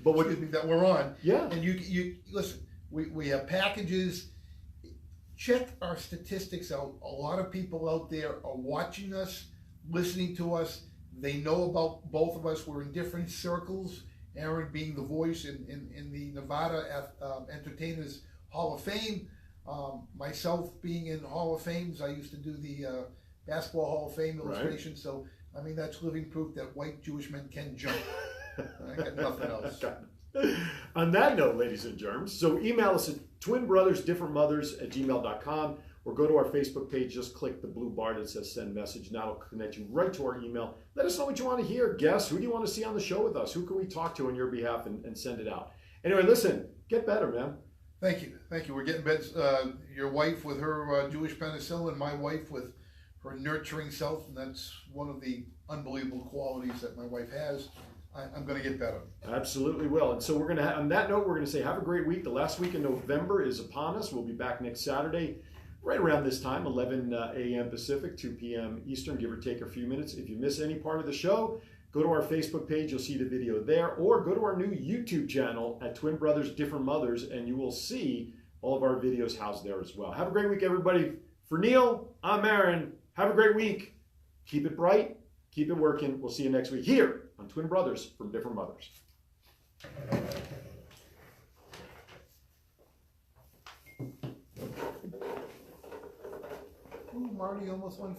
S1: But
S2: that we're on.
S1: Yeah.
S2: And you listen. We have packages. Check our statistics out. A lot of people out there are watching us, listening to us. They know about both of us. We're in different circles. Aaron being the voice in the Nevada Entertainers Hall of Fame. Myself being in Hall of Fames. I used to do the Basketball Hall of Fame illustration. Right. So, I mean, that's living proof that white Jewish men can jump. I got nothing else.
S1: On that note, ladies and germs, so email us at twinbrothersdifferentmothers at gmail.com or go to our Facebook page. Just click the blue bar that says send message, and that'll connect you right to our email. Let us know what you want to hear. Guests, who do you want to see on the show with us? Who can we talk to on your behalf and send it out? Anyway, listen, get better, man.
S2: Thank you. We're getting better. Your wife with her Jewish penicillin, my wife with her nurturing self, and that's one of the unbelievable qualities that my wife has. I'm going to get better.
S1: Absolutely will. And so we're going to, on that note, we're going to say have a great week. The last week in November is upon us. We'll be back next Saturday. right around this time, 11 a.m. Pacific, 2 p.m. Eastern, give or take a few minutes. If you miss any part of the show, go to our Facebook page, you'll see the video there, or go to our new YouTube channel at Twin Brothers Different Mothers, and you will see all of our videos housed there as well. Have a great week, everybody. For Neal, I'm Aaron. Have a great week. Keep it bright, keep it working. We'll see you next week here on Twin Brothers from Different Mothers.
S2: Ooh, Marty almost won